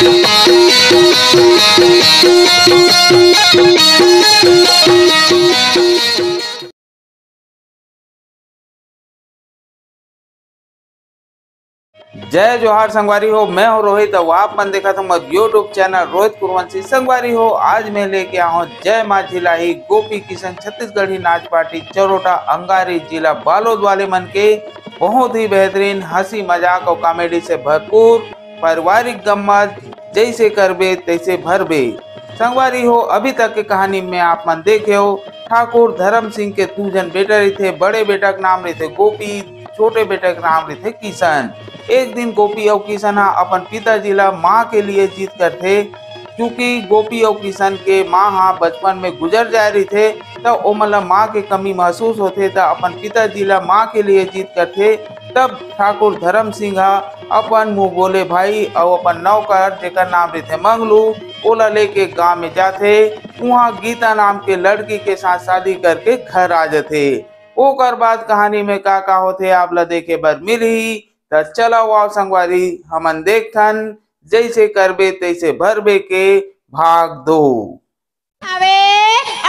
जय जोहार संगवारी हो। मैं हूँ रोहित और आप मन देखा था मेरा यूट्यूब चैनल रोहित कुरवंशी। संगवारी हो, आज मैं लेके आया हूँ जय माँ झिलाही गोपी किशन छत्तीसगढ़ी नाच पार्टी चरोटा अंगारी जिला बालोद वाले मन के बहुत ही बेहतरीन हंसी मजाक और कॉमेडी से भरपूर पारिवारिक गम्मत जैसे करबे तैसे भरबे। संगवारी हो, अभी तक की कहानी में आप मन देखे हो ठाकुर धर्म सिंह के 2 जन बेटा रहे थे। बड़े बेटा का नाम रहे थे गोपी, छोटे बेटे का नाम रहे थे किशन। एक दिन गोपी और किशन अपन पिताजी ला माँ के लिए जीत कर थे, क्योंकि गोपी और किशन के माँ बचपन में गुजर जा रही थे, तब ओमला माँ की कमी महसूस होते था। अपन पिताजी ला माँ के लिए जीत कर थे। तब ठाकुर धर्म सिंह अपन मुँह बोले भाई और अपन नौकर जेकर नाम रहे थे मंगलू ओला लेके गांव में जाते। वहाँ गीता नाम के लड़की के साथ शादी करके घर आ जाते। ओकर बाद कहानी में का होते आप ला देखे बर मिली। तो चलो आओ संगवारी, हमन देखथन जैसे करबे तैसे भरबे के भाग 2।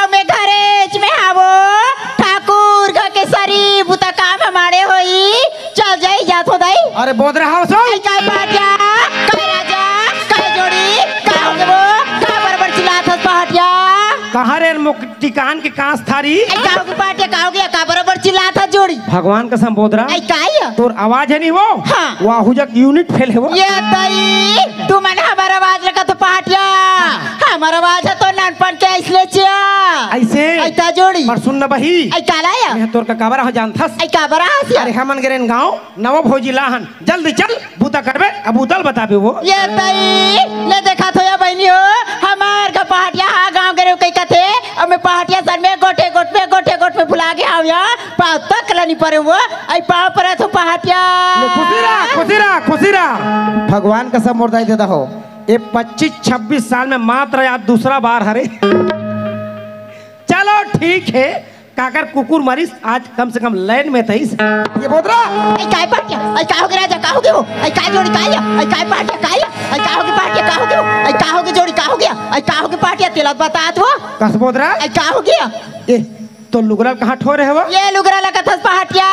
अमे घरेज में आवो ठाकुर घर के सारी बुता काम हमारे होई। चल जाई जात हो दाई। अरे बोध रहा हो सो काय पाटिया काय राजा काय जोड़ी का हो वो का बराबर चिल्लात हस पाटिया। कहाँ रे मुक्ति कान के कांस थारी का हो पाटिया का हो गया का बराबर चिल्लात हस जोड़ी। भगवान कसम बोध रहा काय तोर आवाज है नहीं वो हाँ। वाहुजक यूनिट फेल है वो। ये दाई तू मैंने हमारा आवाज रखा तो पाटिया हमारा आवाज है तो नानपन के इसलिए चिया ऐसे ऐता जोड़ी पर सुन न बही ऐ कालाया मैं तोर का काबरा हो जानथस ऐ काबरा हसिया। अरे हमन गेरेन गांव नव भोजी लाहन जल्दी चल बूता करबे अब उतल बताबे वो। ये तई ले देखा तो या बहनी हो हमार का पहाटिया हा गांव गेरे कई कथे अब मैं पहाटिया सर में गोटे गोट में भुला गया हूं या पाव तक लनी परे वो ऐ पाव पर तो पहाटिया खुशीरा भगवान कसम मोरदाई देता हो ये 25-26 साल में मात्र आज दूसरा बार हरे। चलो ठीक है काकर कुकुर मरीस आज कम से कम लाइन में थी ये बोतरा ऐ काय पाटिया ऐ का हो गया राजा का हो गया ऐ काय जोड़ी काय ऐ काय पाटिया काय ऐ का हो गया पाटिया का हो गया ऐ का हो गया जोड़ी का हो गया ऐ का हो गया पाटिया तिलक बतात वो कस बोतरा ऐ का हो गया। ए तो लुगरा कहाँ ठो रहे हो ये लुगरा लगा था पहाटिया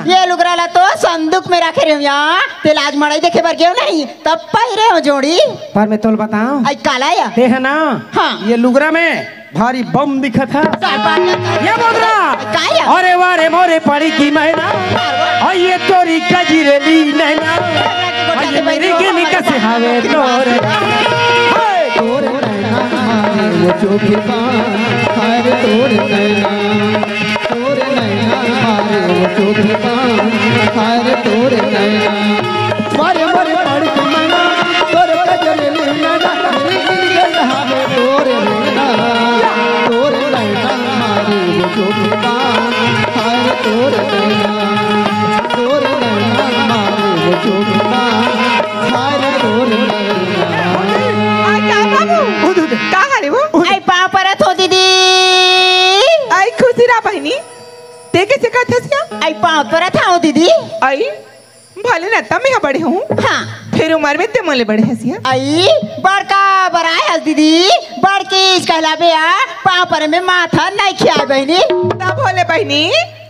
ये लुगरा ला तो संदूक में रखे रहे यहाँ तेल आज मड़ाई देखे बर गए नहीं तब पहिरे हो जोड़ी पर मैं तोल बताऊं आई काला या ते है ना हाँ। ये लुगरा में भारी बम दिखा था ये बोतरा काया अरे वारे मोरे पड़ी की मैना और ये तोरी गजरेली नैना और ये मेरी गिनी कैसे हावे तोरे तोरे नैना मारे वो चोखी बान हारे तोरे नैना मारे वो चोखी बान हारे तोरे नैना मारे मारे पड़ के मैना तोरे गजरेली नैना मेरी गिनी कैसे हावे तोरे नैना मारे वो चोखी बान हारे तोरे नैना मारे वो चोखी बान हारे तोरे नैना। आई पाँव परत हो दीदी आई खुशी रा बहनी ते कैसे कहते सिया आई पाँव परत हो दीदी आई भले न तब मैं बड़े हूँ हाँ फिर उम्र में ते मोले बड़े हैं सिया आई बड़का बराए हस दीदी बड़की कहला बे पाँव पर में माथा नहीं खिया बहनी तब बोले बहनी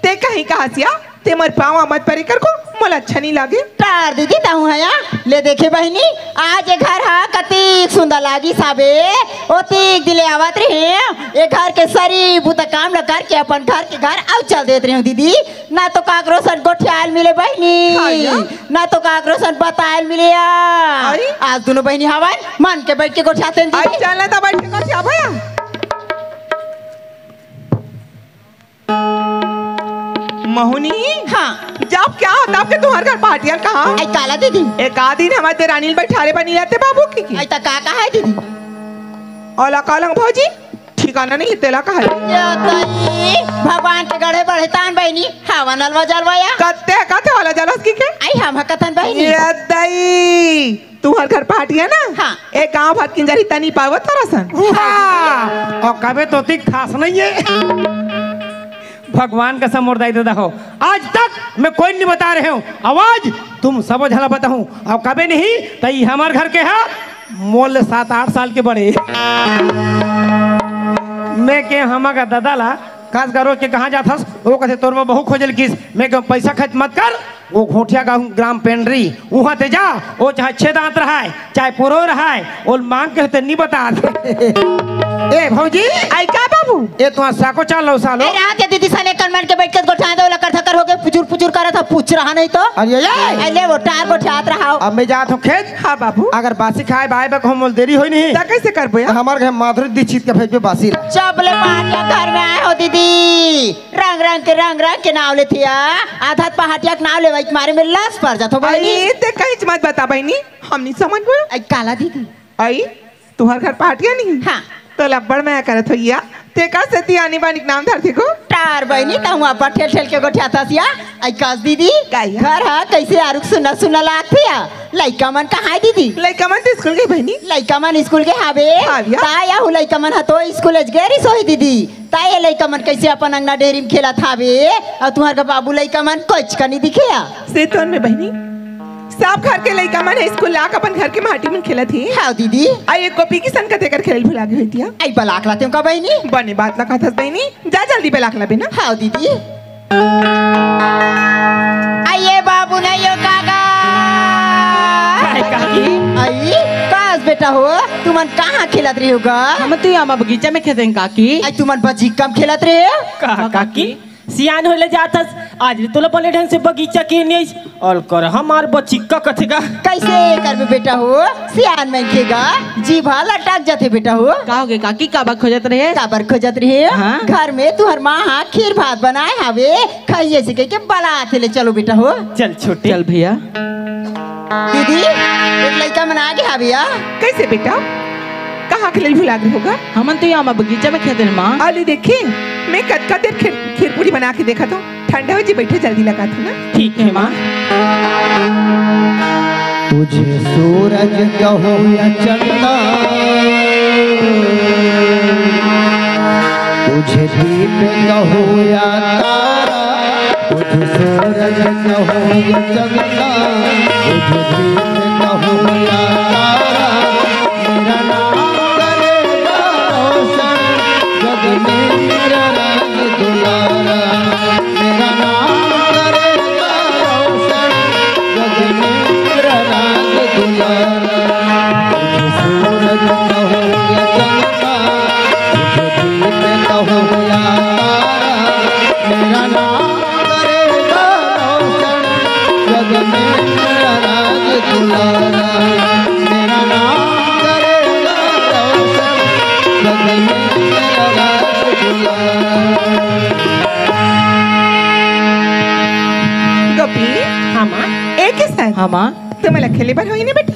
ते कहीं कहा सिया ते मर पावा मत परी कर को मोला अच्छा नहीं लागे तार दीदी ताऊ है ले देखे बहनी आज ये घर हा कती सुंदर लागी साबे ओती दिले आवत रहे ये घर के सारी बुता काम न करके अपन घर के घर आउ चल देत रहे दीदी ना तो काकरोसन गोठियाल मिले बहनी ना तो काकरोसन बतायल मिले आज दोनों बहनी हवन मन के बैठ के गोठियाते आई चलना था बैठ के गोठिया भैया मोहनी हाँ जब क्या होता आपके तुम्हारे घर पार्टियां कहाँ आई काला दीदी एक आदिन हमारे देरानील बैठारे बनी जाते बाबू की आई तक का है दीदी ओला कालंग भौजी ठिकाना नहीं तेला का है भगवान के गढ़े बढ़े तान बहनी हवा नलवा जलवाया कत्ते वाला जलस की के आई हम कथन बहनी ये दई तुम्हार घर पार्टियां ना हाँ। एक गांव भर की जरी तनी पावत तरसन और कबे तो ती खास नहीं है भगवान का समोरदाई देता हो आज तक मैं कोई नहीं बता रहे हूँ आवाज तुम सब झला बताऊं अब कबे नहीं तई हमार घर के है मोल 7-8 साल के बड़े मैं के हमा का दादा ला खास करो के कहाँ जाता वो कहते तोर में बहु खोजल किस मैं कह पैसा खर्च मत कर वो घोटिया का ग्राम पेंड्री वहाँ ते जा वो चाहे 6 दांत रहा है चाहे पुरो रहा है और मांग के ते नहीं बता ए भौजी आई का बाबू ए तुम साको चालो सालो अरे रात के दीदी सने कन्वेंट के बैठ के गोठाए दो लकर थकर हो गए पुचुर पुचुर कर था पूछ रहा नहीं तो अरे अरे वो टार गोठात रहा अब मैं जात हूँ खेत हाँ बाबू अगर बासी खाए बाय बक हम देरी होई नहीं ता कैसे कर बोया हमारे घर माधुरी दीक्षित के भेज पे बासी रहा चपले पहाटिया घर में आए हो दीदी रंग रंग के नाव ले थिया आधा पहाटिया के नाव ले वही मारे में लाश पर जातो बहनी आई ते कहीं मत बता बहनी हम नहीं समझ गए आई काला दीदी आई तुहर घर पाटिया नहीं हाँ तो लब्बड़ में करत होइया ते का सेती आनी बानी के नाम धरती को टार बहनी ता हुआ पर ठेल ठेल के गोठियाता सिया आई कास दीदी काया? घर हा कैसे आरुक सुना सुना लागते या लइका मन कहाँ है दीदी लइका मन तो स्कूल गई बहनी लइका मन स्कूल के हावे हाविया? ताया हु लइका मन हतो स्कूल गेरी सोई दीदी ताये लइका मन कैसे अपन अंगना डेरी में खेला थावे और तुम्हार का बाबू लइका मन कुछ का नहीं दिखेया सेतोन में बहनी सब घर के लइका मन स्कूल लाक अपन घर के माटी में खेला थी हाँ दीदी आई एक कॉपी की सन कते कर खेल भुला गई थी आई बलाक लाते का बहनी बने बात ना कहत बहनी जा जल्दी बेलाक ला बिना हाँ दीदी आइए बाबू नहीं हो काका आई कास बेटा हो तुमन कहाँ खेलत रही होगा हम तो यहाँ बगीचा में खेते हैं काकी आई तुमन बची कम खेलत रहे कहा काकी सियान होले जातस आज रे तोला पले ढंग से बगीचा के नहीं और कर हमार बच्ची का कथेगा कैसे कर में बेटा हो सियान में खेगा जी भाल अटक जाते बेटा हो का होगे काकी का बा खोजत रहे काबर खोजत रहे हाँ? घर में तुहर माँ हाँ खीर भात बनाए हवे खाइए से के बलाते ले चलो बेटा हो चल छोटे चल भैया दीदी एक लड़का मना के हविया कैसे बेटा कहाँ खेल भुला गई होगा हम तो यहाँ बगीचा में खेते हैं माँ अली देखी मैं कद देर खीर पूरी बना के देखा तो ठंडा हो जी बैठे जल्दी लगा था ना ठीक है माँ तुझे सूरज कहो या चंदा तुझे दीप कहो या तारा तुझे सूरज कहो या चंदा तुझे दीप कहो या तारा मेरा नाम करेगा रोशन जग में मेरा राज दुलारा मेरा नाम करेगा रोशन जग में मेरा राज दुलारा तुझे सूरज कहो या चंदा तुझे दीप कहो या तारा मेरा नाम करेगा रोशन जग में मेरा राज दुलारा मेरा नाम करेगा रोशन जग में मेरा राज दुलारा गोपी हाँ माँ एक ही साथ हाँ माँ तो मैं खेले बार होई ना बेटा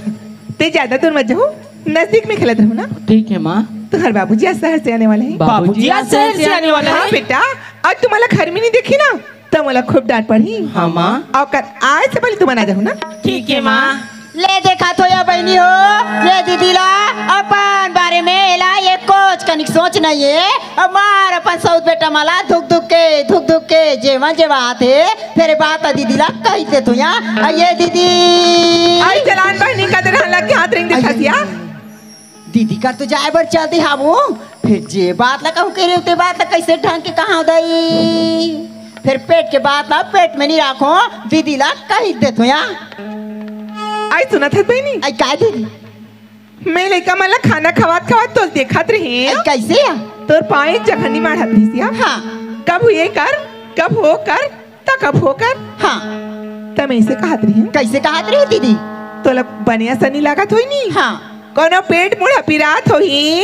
ते ज्यादा दूर मत जाओ नजदीक में खेलत रहो ना ठीक है माँ तो हर बाबूजी आज शहर से आने वाले हैं बाबूजी आज शहर से आने वाले हाँ हैं बेटा आज तुम्हाला घर में नहीं देखी ना तो मला खूब डांट पड़ी हाँ माँ और कर आज से पहले तुम आ जाओ ना ठीक है माँ ले देखा तो या बहनी हो ये दीदी ला अपन बारे में ला ये कोच कनिक सोच नहीं है अब मार अपन सऊद बेटा माला धुक धुक के जेवा जेवा आते तेरे बात दीदी ला कहते तू यहाँ ये दीदी आई जलान बहनी का तरह लग के हाथ रिंग दिखा दिया दीदी कर तो जाए बर चलती हाबू फिर जे बात ला कहूँ कह रहे होते बात ला कैसे ढंग के कहाँ दई फिर पेट के बात ला पेट में नहीं रखो दीदी ला कही दे तू यहाँ आई सुना था बहनी आई का दीदी मैं लेकर मला खाना खवात खवात तो देखत रही आई कैसे या तोर पाए जघनी मार हती सिया हाँ कब हुए कर कब हो कर ता कब हो कर हाँ तब ऐसे कहत रही कैसे कहा रही दीदी तो लग बनिया सनी लागत होई नी हाँ कोनो पेट मुड़ा पिरात होई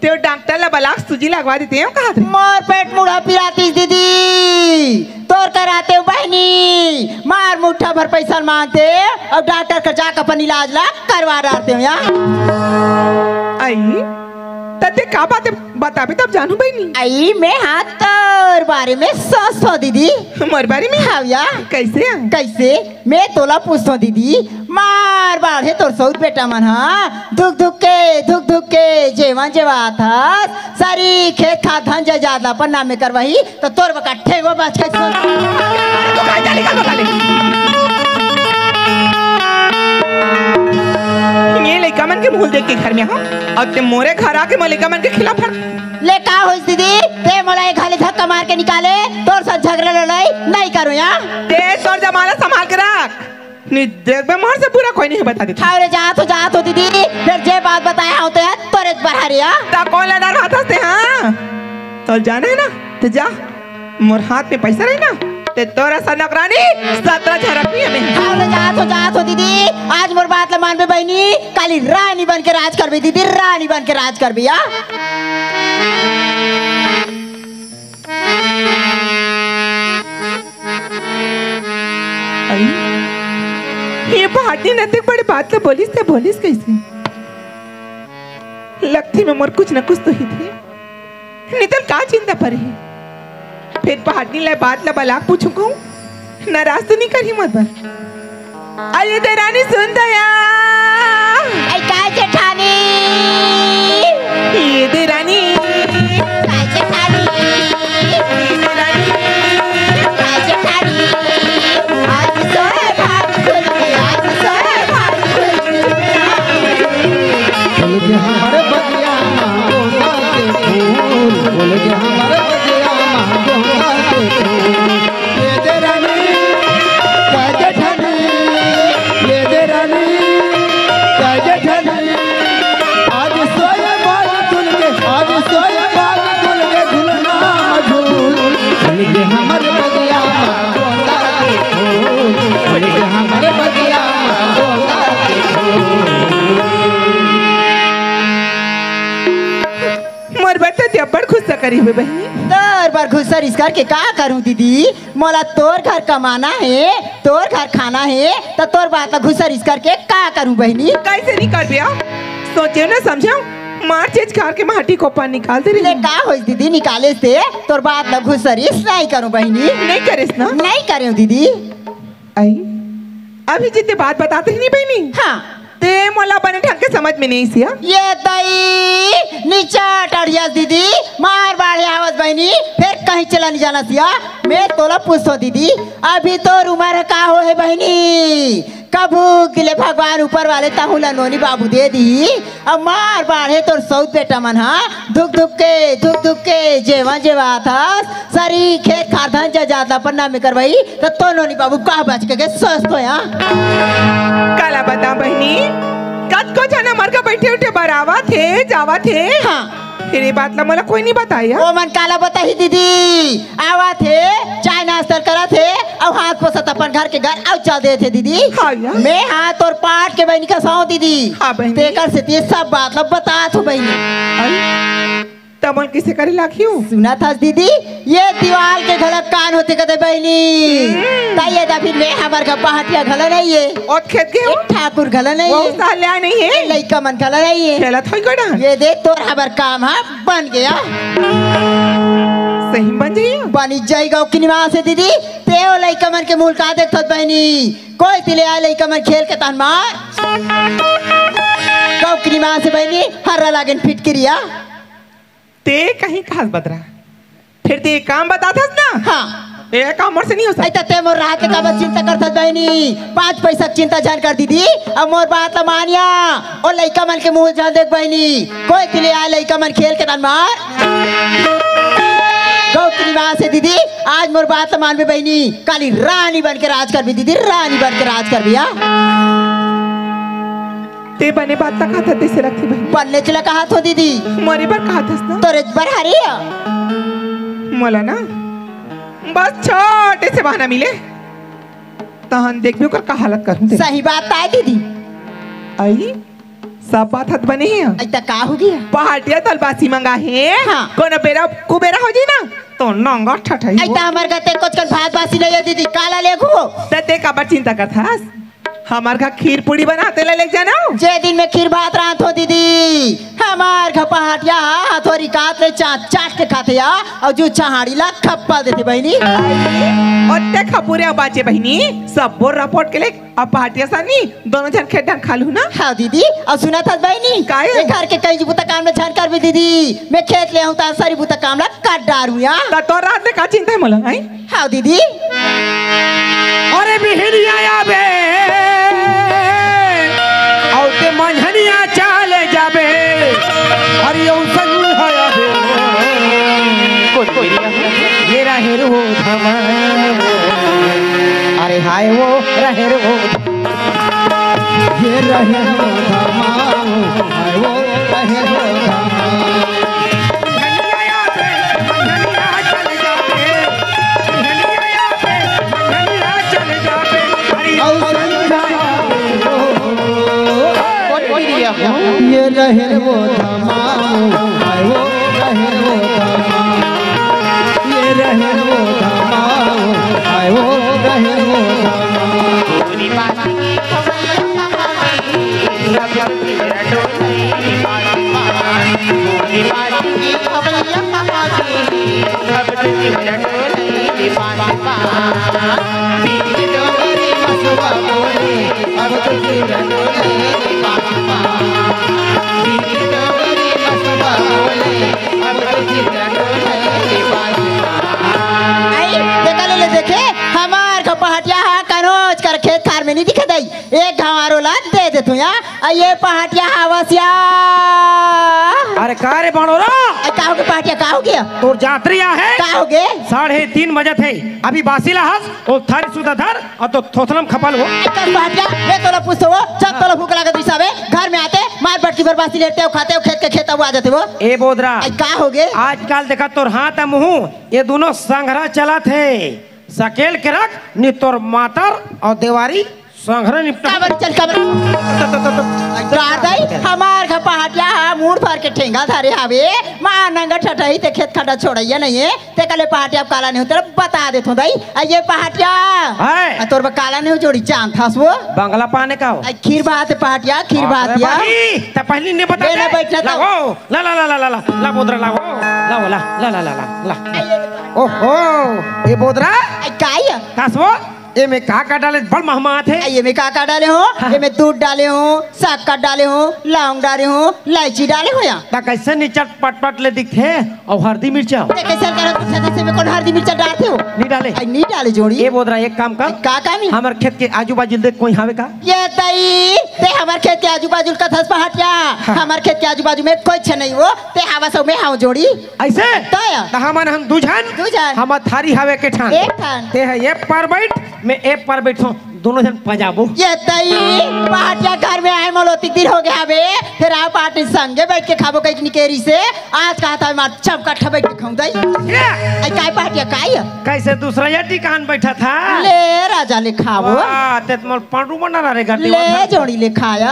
तो डॉक्टर ला बलाक सूजी लगवा देते हैं कहत रही मोर पेट मुड़ा पिरातीस दीदी तोर कराते हो बहनी मार मुट्ठा भर पैसा मांगते और डॉक्टर का जाकर अपन इलाज ला करवा डालते हो यहाँ आई तते का बात बताबे तब जानू बहनी आई मैं हाथ तोर बारे में सोचो दीदी मोर बारे में हाँ या कैसे कैसे मैं तोला पूछतो दीदी मार बाढ़े तोर सऊद बेटा मन हाँ धुक धुक के जेवा जेवा था सारी खेत खा धन जायदाद अपन नाम में करवाही तो तोर बकट्ठे गो बात कैसे तो काय डाली का बगाले ये लइका मन के के मुंह देख के घर में हाँ और ते मोरे घर आके मलिका मन के खिलाफ ले का होइस दीदी ते मोला घाले धक्का मार के निकाले तोर साथ झगड़ा लड़ाई नहीं करूं या ते तोर जमाना संभाल के रख नी देख बे मोर से पूरा कोई नहीं बता देता हावरे जा तो दीदी फिर जे बात बताया होते है तोरे बरहरिया ता कौन लड़ा रहा था ते हाँ तो जाना है ना तो जा मोर हाथ में पैसा रही ना ते तोरा सा नौकरानी 17,000 रुपये में हावरे जा तो दीदी आज मोर बात ला मान बे बहनी काली रानी बन के राज करबी दीदी रानी बन के राज करबी या ये भाटी नते बड़ी बात तो बोलिस कैसे लगती में मोर कुछ न कुछ तो ही थे नितल का चिंता पर है फिर भाटी ले बात ला बलाक पूछूं कहूं नाराज तो नहीं करी मत पर अरे देरानी सुन दया आई काय जेठानी ये देरानी काय जेठानी काय जेठानी आज सोए भाग खुल गई आज सोए भाग खुल बोल के हमारे बगिया मांगो के फूल बोल के हमारे बगिया मांगो के फूल ये दे रानी काजे ठानी ये दे रानी काजे ठानी आज सोए बाग खुल के आज सोए बाग खुल के झुलना झूल बोल के हमारे बगिया मांगो के फूल बोल के हमारे बगिया मांगो के फूल मोर बेटा ते बड़ खुश करी हुए बहनी तोर बार घुसर इस करके का करूं दीदी मोला तोर घर कमाना है तोर घर खाना है तो तोर बात ला घुसर इस करके का करूं बहनी कैसे नहीं कर बिया सोचे ना समझाओ मार चीज खा के माटी को पान निकाल दे ले रही का होइस दीदी निकाले से तोर बात ला घुसर इस नहीं करूं बहनी नहीं करिस ना नहीं करूं दीदी आई अभी जितने बात बताते ही नहीं बहनी हाँ ते मोला बने ढंग के समझ में नहीं सिया ये दई नीचा टड़ियास दीदी मार बाढ़े आवाज बहनी फिर कहीं चला नहीं जाना सिया मैं तोला पूछो दीदी अभी तो उम्र का हो है बहनी कबू गिले भगवान ऊपर वाले ताहुला नोनी बाबू दे दी अब मार बाढ़े तोर सौत बेटा मन हा धुक धुक के जेवा था सारी खेत खारधन जा जाता पन्ना में करवाई तो नोनी बाबू का बच के सोच तो यहाँ काला बता बहनी कद को जाना मर का बैठे उठे बरावा थे जावा थे हाँ फिर ये बात ला मोला कोई नहीं बताया ओ मन काला बता ही दीदी आवा थे चाय नाश्ता करा थे अब हाथ पोसत अपन घर के घर अब चल दे थे दीदी हाँ यार। मैं हाथ और पाट के बहनी का सौ दीदी हाँ बहनी। तेकर से ते सब बात ला बता थू बहनी तमन किसे करे लाखियो सुना था दीदी ये दीवार के घलक कान होते कदे बहनी ताइए दा फिर मैं हमार का पहाटिया घला नहीं है और खेत के हो ठाकुर घला नहीं वो है साल्या नहीं है लइका मन घला नहीं है चला थोई गड़ा ये देख तोर हमार काम हा बन गया सही बन जाइए बनी जाई गाँव की निवास है दीदी तेओ लइका मन के मूल का देख बहनी कोई तिले आए लइका मन खेल के तन मार गाँव की निवास है बहनी हर्रा लागन फिट करिया ते कहीं खास बदरा फिर ते काम बताता ना हाँ ये काम मोर से नहीं हो सकता ऐसा ते मोर रात के काबत चिंता करता बहनी 5 पैसा चिंता जान कर दीदी अब मोर बात ला मानिया और लइका मन के मुंह जान देख बहनी कोई तिले आए लइका मन खेल के तन मार गाँव की निवास है दीदी आज मोर बात ला मान भी बहनी काली रानी बन के राज कर भी दीदी रानी बन के राज कर भी ते बने बात तक खाता तेसे रखती बहन पन्ने चला कहा तो दीदी मोरे पर कहा थस ना तोरे बर हरी मोला ना बस छोटे से बहाना मिले तहन देख भी ओकर का हालत करूं ते सही बात है दीदी आई सब बात हत बने हैं ऐसा का हो गया पहाटिया तलबासी मंगा है हाँ। कोनो बेरा कुबेरा हो जी ना तो नंगा ठठाई ऐसा हमार गते कुछ कर भात बासी नहीं है दीदी काला ले घो ते का बड़ चिंता करथास हमार का खीर पूड़ी बनाते ले जाना जे दिन में खीर भात रात हो दीदी हमार घर पहाटिया हथौरी काट ले चाट के खाते या और जो चहाड़ी ला खप्पा देते बहनी और ते खपुरे बाचे बहनी सब बोर रिपोर्ट के ले अब पहाटिया सानी दोनों जन खेत डाल खालू ना हाँ दीदी और सुना था बहनी काहे? ये घर के कई बुता काम में झन कर भी दीदी मैं खेत ले आऊं तार सारी बुता काम ला काट डालू या तो रात में का चिंता है मोला आई हाँ दीदी अरे बिहरिया आवे औते मंझनिया चाल रहे वो धमा, अरे हाय वो रहे वो ये रहे वो धमाओ, हाय वो रहे वो धमाओ। ये रहे वो धमाओ, हाय वो रहे वो धमाओ। ये रहे वो धमाओ, हाय वो रहे वो धमाओ। देखे हमार का पहाटिया कनोज कर खेत खार में नहीं दिखे दई एक घावारो ला दे दे तू यहाँ ये पहाटिया हवसिया। अरे का रे बाणोरा, का हो गया पहाटिया, का हो गया तोर जात्रिया है का हो गया 3:30 बजे थे अभी बासीला हस और थारी सुधा धर और तो थोथलम खपल हो। पहाटिया ये तोला पूछते हो जब तोला भूख लगा दिशा में घर में आते मार बटकी पर बासी लेते हो खाते हो खेत के खेत आ जाते हो। ए बोदरा का हो गए आजकल देखा तोर हाथ मुँह ये दोनों संघरा चला थे सकेल के रख नी तोर मातर और देवारी संघरा निपटा काबर चल काबर दाई हमार घर पहाटिया मूड भर के ठेंगा धारे हावे मां नंगा ठठई ते खेत खड्डा छोड़ैया नहीं है ते कले पहाटिया काला नहीं होता बता देतो दाई ये पहाटिया है तोर बा काला नहीं जोड़ी चांद थास वो बंगला पाने का हो खीर बात पहाटिया खीर बात या त पहली ने बता लेना बैठना ला हो ला ला ला ला ला ला बोदरा ला हो ला ला ला ला ला ला ओहो ये बोदरा काय कासवो ये में का डाले बड़ महमा थे ये में का डाले हो ये में दूध डाले हो शक्कर डाले हो लौंग डाले हो इलायची डाले हो यहाँ ता कैसे नीचट पट ले दिखते और हल्दी मिर्चा कैसे करो में कौन हल्दी मिर्चा डालते हो नहीं डाले नहीं डाले जोड़ी ये बोल रहा एक काम कर का काम हमार खेत के आजू बाजू देख कोई हावे का ये तई ते हमार खेत के आजू बाजू का थस पहाटिया हमार खेत के आजू बाजू में कोई छ नहीं हो ते हवा सब में हाउ जोड़ी ऐसे तय हम दुझन हम थारी हावे के ठान एक ठान ते है ये पर बैठ मैं एक पर बैठो दोनों जन पजाबो ये तई पहाटिया घर में आए मोलोती दिन हो गया बे फिर आप पार्टी संगे बैठ के खाबो कई निकेरी से आज कहा था मार चमका ठबे के खाऊ दई आई काय पहाटिया काय कैसे दूसरा या टिकान बैठा था ले राजा ले खाबो ते मोर पांडू बना रे गड्डी ले जोड़ी ले खाया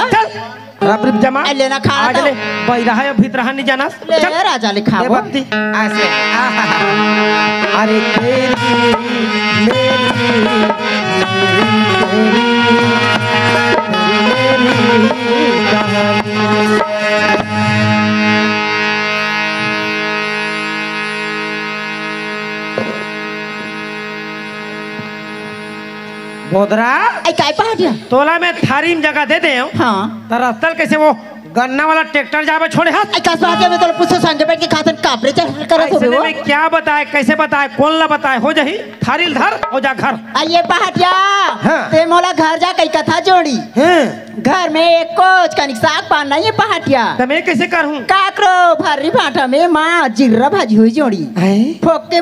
रबरिप जमा लेना खा आज ले बैरा है भीतर नहीं जाना ले राजा ले खाबो बत्ती ऐसे अरे तेरी बोदरा आई काय पहाटिया तोला में थारी में जगह दे दे हाँ तरस्तल कैसे वो गन्ना वाला ट्रैक्टर जावे छोड़े हाथ आई का पहाटिया में तो पूछो संगे बैठ के खातन कापरे चल करत हो ऐसे वो में क्या बताए कैसे बताए कौन ला बताए हो जाही थारी धर हो जा घर आई ये पहाटिया हाँ। ते मोला घर जा कई कथा जोड़ी हैं घर में एक कोच कनिक साग पान नहीं है पहाटिया तो मैं कैसे करूं काकरो भर्री भाटा में माँ जिर्रा भाजी हुई जोड़ी फोक के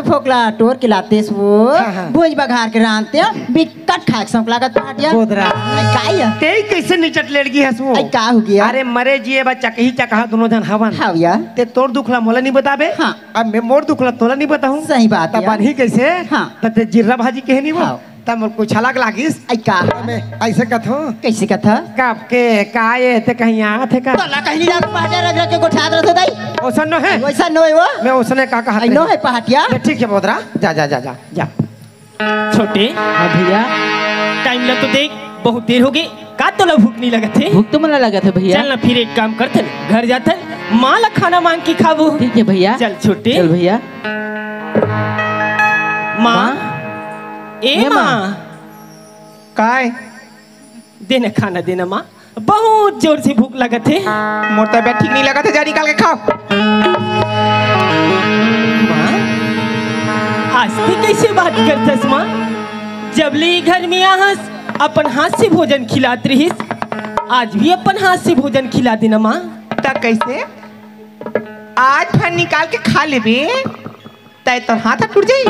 फोकला टोर के लाते वो हाँ। भूज बघार के रांधते बिकट खाक संक लागत पहाटिया बोदरा आई काय ते कैसे निचट लेड़गी हसो आई का हो गया अरे मरे जिए बच्चा कही चकहा दोनों जन हवन हाविया ते तोर दुखला मोला नहीं बताबे हाँ। अब मैं मोर दुखला तोला नहीं बताऊं सही बात तब है बानी कैसे हाँ। ते जिर्रा भाजी कहनी वो हाँ। तब मोर कुछ अलग लागिस आई का मैं ऐसे कथो कैसे कथा कब के काये ते कहीं आ थे का तोला कहीं नहीं पहाटिया रख रख के गोठा दे दई ओसन न है वैसा नो है वो मैं उसने का कहा आई नो है पहाटिया ठीक है बोदरा जा जा जा जा जा छोटे हाँ भैया टाइम लग तो देख बहुत देर हो गई का तोला भूख नहीं लगा थे भूख तो मला लगा था भैया चल ना फिर एक काम करते घर जाते माँ ला खाना मांग के खाबो ठीक है भैया चल छोटे चल भैया माँ ए ये माँ काय देना खाना देना माँ बहुत जोर से भूख लगा थे मोर तबियत ठीक नहीं लगा था जा निकाल के खाओ। माँ आज भी कैसे बात करतस माँ जब ले घर में आहस अपन हाथ से भोजन खिलात रहीस आज भी अपन हाथ से भोजन खिला देना माँ तब कैसे आज फन निकाल के खा लेबे तय तो हाथ टूट जाई।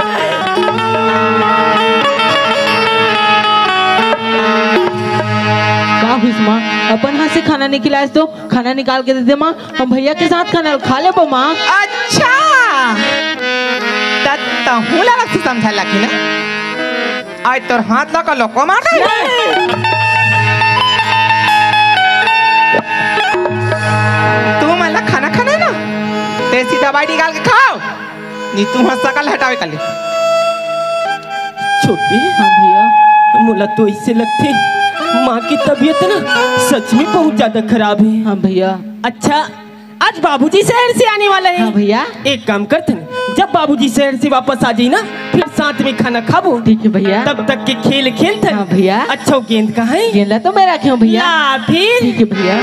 का हुई माँ, अपन हाथ से खाना नहीं खिलाए तो खाना निकाल के दे दे माँ, हम भैया के साथ खाना खा ले बो माँ। अच्छा तब हूँ लगा से समझा लगी ना, आज तोर हाथ लगा लोको मार दे। तू मला खाना खाना है ना, तेरी दवाई निकाल के खाओ, नहीं तू हंस सकल हटावे कर ले। छोटे हाँ भैया, मुला तो इससे लगते माँ की तबीयत ना सच में बहुत ज्यादा खराब है। हाँ भैया। अच्छा आज बाबूजी शहर से आने वाला है। हाँ भैया। एक काम करते हैं, जब बाबूजी शहर से वापस आ जाए ना फिर साथ में खाना खाबो। ठीक है भैया। तब तक के खेल खेलते हैं। हाँ भैया। अच्छा गेंद कहाँ है? गेंदा तो मैं रखे हूँ भैया। ला फिर। ठीक है भैया।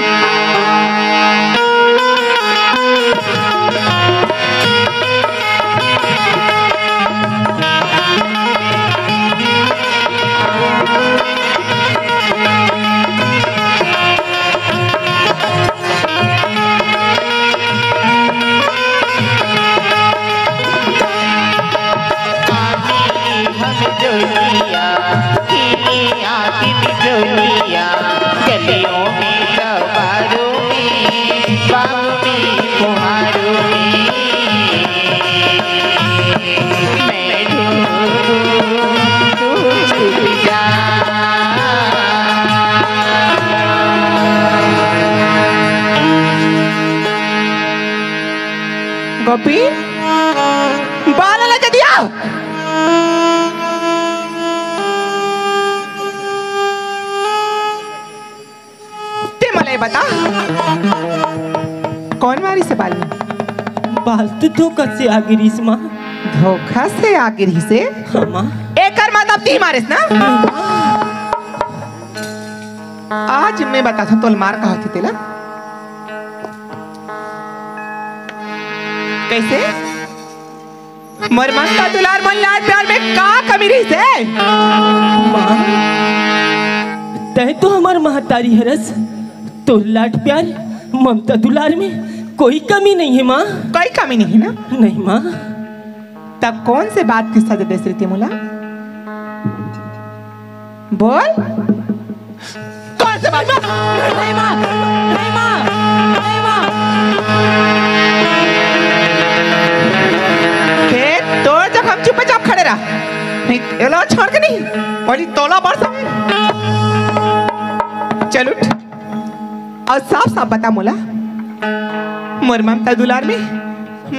गलियों में कबारों में बागों में फुहारों में मैं ढूंढूं तू छुप जा। गोपी बाल लगा दिया। बता कौन मारी से बाल में? बाल तो धोखा से आगे रिस माँ। धोखा से आगे रही से? हाँ माँ। एक कर मतलब ती मारिस ना? आज मैं बता था तोल मार कहा थी तेला कैसे? मरमस्ता दुलार मन लाड प्यार में का कमी रही से? माँ तय तो हमार महतारी हरस, तो लाड प्यार ममता दुलार में कोई कमी नहीं है माँ। कोई कमी नहीं है ना? नहीं माँ। तब कौन से बात की सजा देश रही मुला? बोल कौन से बात? नहीं माँ, नहीं माँ, नहीं माँ। तो जब हम चुपचाप खड़े रहा नहीं एलो छोड़ के नहीं और तोला बरसा चल उठ और साफ साफ बता मोला मोर ममता दुलार में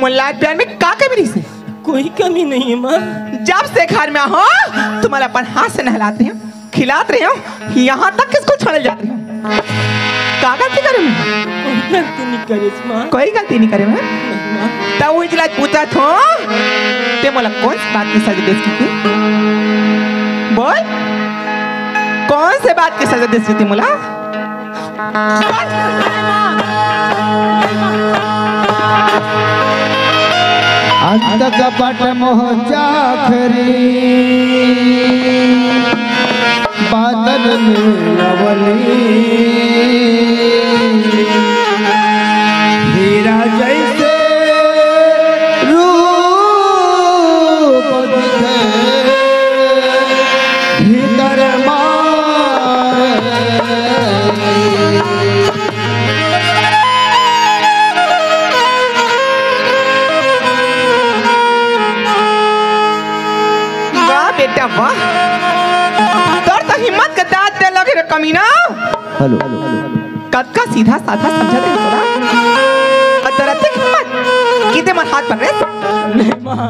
मोला प्यार में का कमी रही से? कोई कमी नहीं है माँ। जब से घर में हो तुम्हारा अपन हाथ से नहलाते हो खिलाते रहे हो यहाँ तक किसको छोड़ जाते हो? का गलती करे मैं? कोई गलती नहीं करे माँ। कोई गलती नहीं करे मैं? तब वो जिला पूछा था ते मोला कौन सी बात की सजा देश की थी? बोल कौन से बात की सजा देश की थी मोला? अंत कपट मोह जाखरी बादल में अवली हीरा जैसे रूप दिखे भीतर मारे बेटा वाह तोर तो हिम्मत के दांत दे लगे रे कमीना। हेलो कद का सीधा साधा समझा दे तोरा और तेरा तक हिम्मत किते मन हाथ पकड़े? नहीं माँ,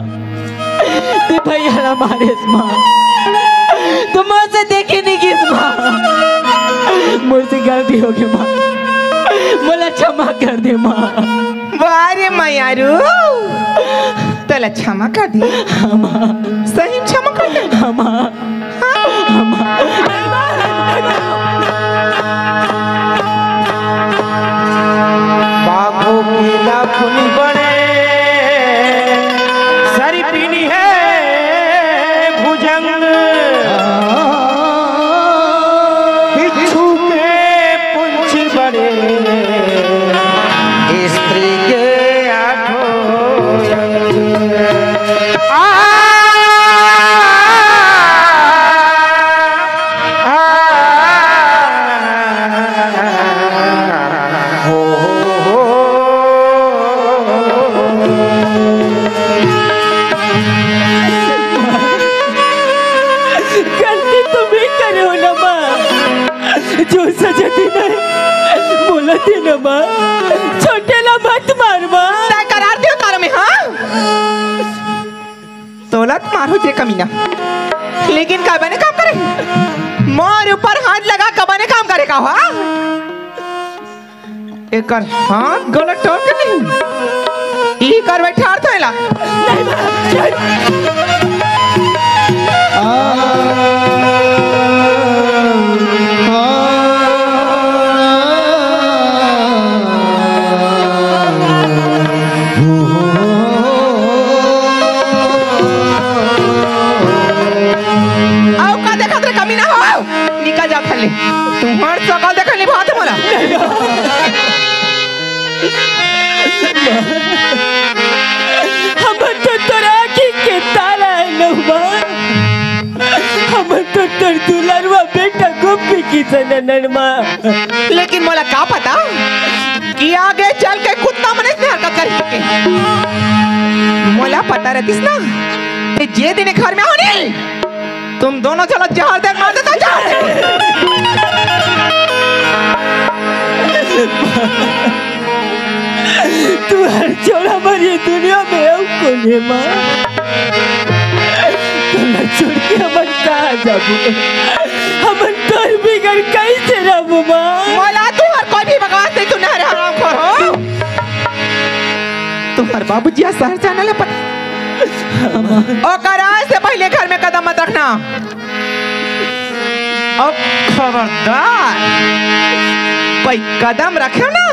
तू भैया ना मारे माँ, तुम मुझसे देखी नहीं किस माँ, मुझसे गलती हो गई माँ, मुझे क्षमा कर दे माँ। वारे मैयारू तला क्षमा कर दे? हाँ माँ। सही क्षमा कर दे? हाँ माँ। हाँ माँ। बाघों की लाखुनी बने सरी पीनी है भुजंग बिच्छू के पुंछ बड़े स्त्री के आठों जो सजती नहीं बोलती न माँ, छोटे ला मत मार माँ। तय करार दियो तार में, हाँ तोलत मारो जे कमीना, लेकिन कब ने काम करे, मोर ऊपर हाथ लगा कब ने काम करे का हुआ? एक हाथ गलत टोक नहीं, ई कर बैठा तो ला। तुम्हार सकल देखा नहीं बात मोला हम तो तोरा की के तारा है नौबा, हम तो तोर दुलारवा बेटा गोपी की सननमा। लेकिन मोला का पता कि आगे चल के कुत्ता मने से हरकत कर सके। मोला पता रहतीस ना कि जे दिन घर में होनी तुम दोनों चलो जहर दे मार देता जहर। तू हर छोड़ा मरी दुनिया में अब कोने माँ, तुम छोड़ के हमन कहाँ जाबू, हमन तोर बिगड़ कैसे रहबू माँ। मोला तू हर कोई भी बकवास नहीं, तू नहर हराम खोर हो। तू हर बाबूजी शहर जाने ले पता और कराए से पहले घर में कदम मत रखना। और खबरदार भाई कदम रखे ना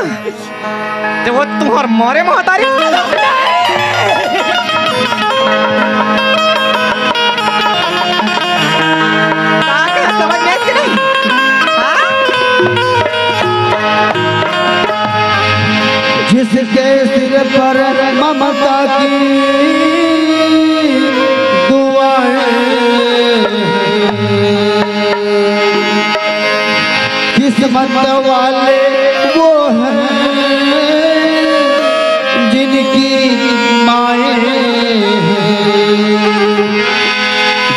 तो वो तुम्हार मोरे महतारी समझ में कि नहीं? जिसके सिर पर ममता की किस्मत वाले वो हैं जिनकी माए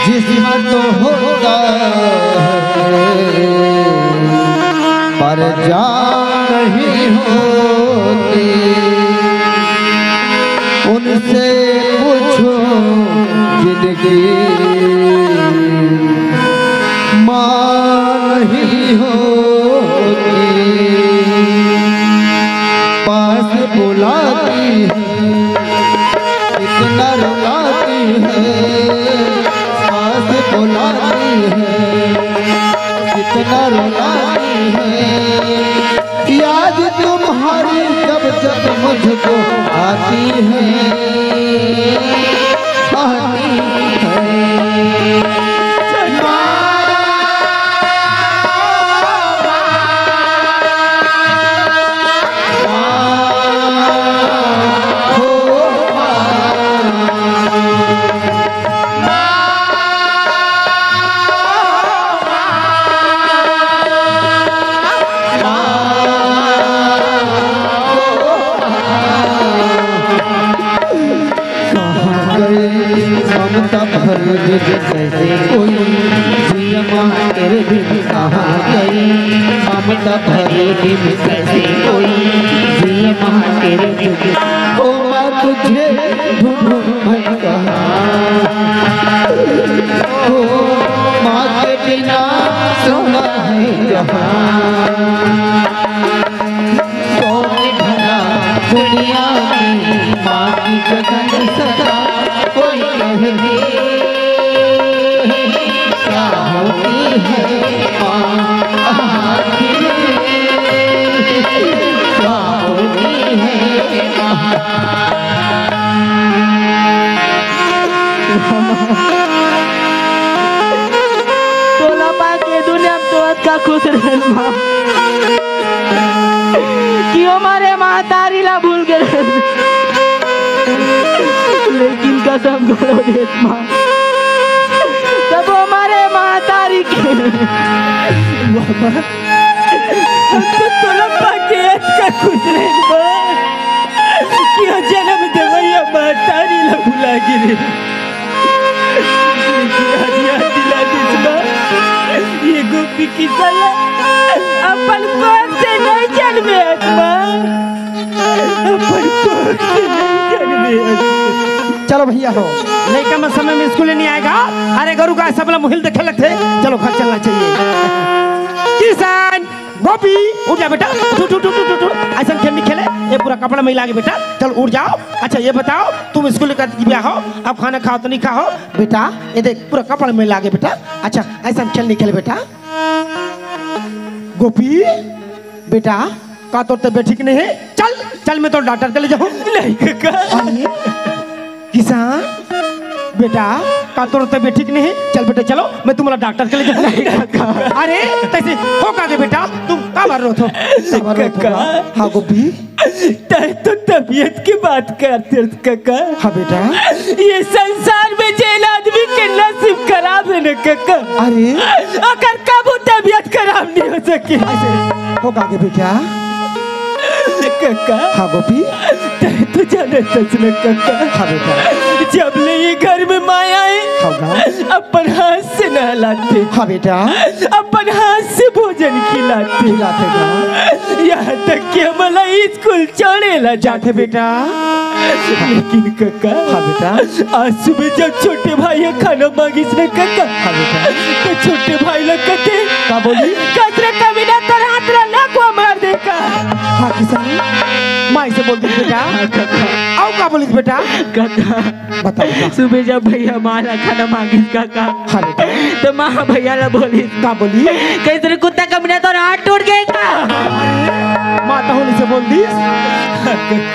जिस्म तो होता है पर जान नहीं होती। उनसे पूछो जिनकी माँ नहीं होती, पास बुलाती है इतना रुलाती है, पास बुलाती है इतना रुलाती है। याद तुम्हारी जब जब मुझको आती है आती है। कैसे कोई जिया तेरे बिन कहाँ गई, ममता भरे दिन कैसे कोई जिया तेरे बिन। ओ माँ तुझे ढूंढूं मैं कहाँ, ओ माँ के बिना सोना है जहाँ। कौन भला दुनिया में माँ की जगह सदा कोई नहीं तोला पाके दुनिया में तो अच्छा खुश रहे माँ कि हमारे महतारी ला भूल गए, लेकिन कसम करो देत माँ तब हमारे महतारी के बाबा हम तो तोला पाके अच्छा खुश रहे माँ कि जन्म देवैया महतारी ला भुला गिरे, लेकिन आज याद दिला दिस माँ ये गोपी की सला अपन कोख से नहीं जन्मे अपन कोख से नहीं जन्मे। चलो भैया हो लड़का में समय में स्कूल नहीं आएगा। अरे गरु का सब मुहिल देखे लगते। चलो घर चलना चाहिए। किसान गोपी उठ जा बेटा, ऐसा खेल नहीं खेले। ये पूरा कपड़ा में लागे बेटा, चलो उठ जाओ। अच्छा ये बताओ तुम स्कूल का गया हो, अब खाना खाओ तो नहीं खाओ बेटा? ये देख पूरा कपड़ा में लागे बेटा। अच्छा ऐसा खेल नहीं खेले बेटा। गोपी बेटा का तो तबियत ठीक नहीं है, चल चल मैं तो डॉक्टर के ले जाऊँ। किसान बेटा का तो तबियत ठीक नहीं है, चल बेटा चलो मैं तुम्हारा डॉक्टर के ले जाऊँ। अरे कैसे हो कागे बेटा, तुम कहाँ मर रहे हो? हाँ गोपी तो तबीयत की बात करते हो काका। हाँ बेटा ये संसार में जेल आदमी के नसीब खराब है ना काका। अरे अगर कब तबीयत खराब नहीं हो सके हो कागे बेटा। काका हाँ गोपी तो जाने तसले काका। हाँ बेटा जब ले ये घर में माया है अपन हाथ से नहलाते। हाँ बेटा अपन हाथ से भोजन खिलाते। यहाँ तक कि हमारा स्कूल छोड़े ला जाते बेटा। लेकिन काका हाँ बेटा आज सुबह जब छोटे भाई खाना मांगिस ने काका। हाँ बेटा तो छोटे भाई लोग कहते क्या बोली? कचरे कमीना तर हाथ रला को मार देगा। हाँ किसान माँ से बोल दी बेटा। आओ क्या बोली बेटा? काका बता बेटा। सुबह जब भैया मारा खाना मांगिस काका। हाँ बेटा तो माँ भैया ला बोली क्या बोली? कैसे कुत्ता कमीना तो हाथ टूट गएगा। माँ तो होली से बोल दी।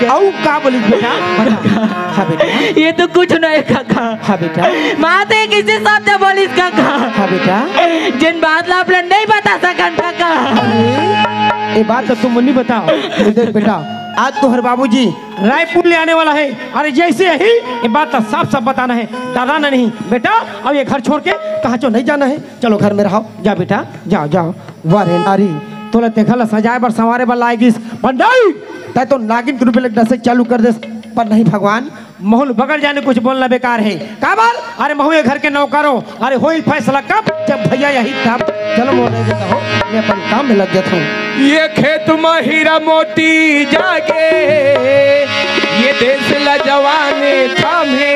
आओ क्या बोली बेटा? हाँ बेटा ये तो कुछ नहीं काका। हाँ बेटा माँ तो किसी शब्द बोली काका। हाँ बेटा जिन बात आप नहीं बता सकन काका। ये बात तो तुम नहीं बताओ। देख बेटा आज तो हर बाबूजी रायपुर ले आने वाला है। अरे जैसे ही ये बात तो साफ साफ बताना है, डराना नहीं बेटा। अब ये घर छोड़ के कहाँ चो नहीं जाना है। चलो घर में रहो, जा बेटा जाओ जाओ। वारे नारी तोला देखा सजाए बर संवारे बर लाएगी पंडाई तय तो नागिन के रूप में चालू कर दे। पर नहीं भगवान महल बगल जाने कुछ बोलना बेकार है। काबर अरे महू घर के नौकरों। अरे हो फैसला कब जब भैया यही तब। चलो मोड़ नहीं देता हो, मैं अपन काम में लग जाता हूँ। ये खेत में हीरा मोती जागे, ये देश ला जवाने थामे।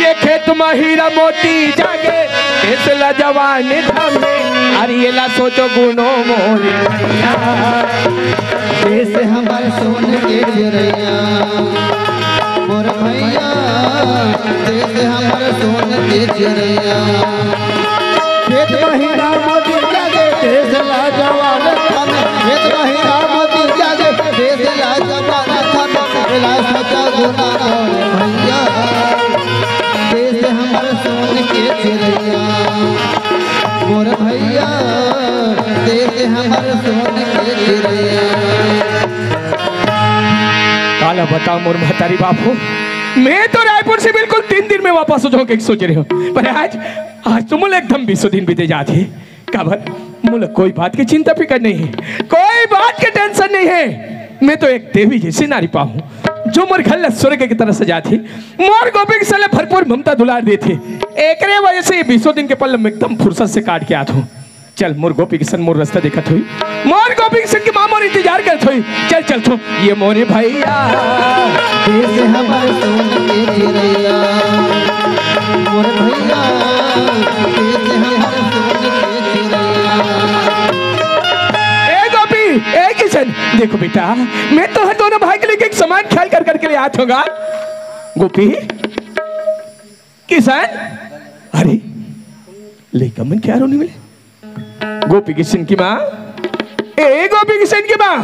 ये खेत में हीरा मोती जागे, देश ला जवाने थामे। अरे ये ला सोचो गुनो मोरे देश हमारे सोने के चिड़ैया मोर भैया। देश हमारे सोने के चिड़ैया। खेत महीना मोती जागे, देश ला जवान थामे। खेत महीना मोती जागे, देश ला जवान थामे। ला सोचा गुना मोर भैया। देश हमारे सोने के चिड़ैया मोर भैया। देश हमारे सोने के चिड़ैया। काला बता मोर महतारी बापू, मैं तो रायपुर से बिल्कुल 3 दिन में वापस हो जाऊंगा सोच रहे हो। पर आज तो मुझे एकदम 20 दिन बीते जाते। काबर मुझे कोई बात की चिंता फिक्र नहीं है, कोई बात की टेंशन नहीं है। मैं तो एक देवी जैसी नारी पाऊँ जो मोर घर स्वर्ग की तरह सजा थी। मोर गोपी के साले भरपूर ममता दुलार दे थे। एक वजह से 20 दिन के पल में एकदम फुर्सत से काट के आता हूँ। चल मोर गोपी किशन मोर रास्ता देखत हुई, मोर गोपी किशन की माँ मोर इंतजार करत हुई। चल चल तो ये मोरे भैया। देश हमारे सोने के चिड़ैया मोर भैया। देश हमारे सोने के चिड़ैया। ए गोपी ए किशन देखो बेटा, मैं तो हर दोनों भाई के लिए एक समान ख्याल कर करके लिए आता होगा। गोपी किशन अरे लेकिन मन क्या रोने मिले। गोपी किशन की माँ, ए गोपी किशन की माँ।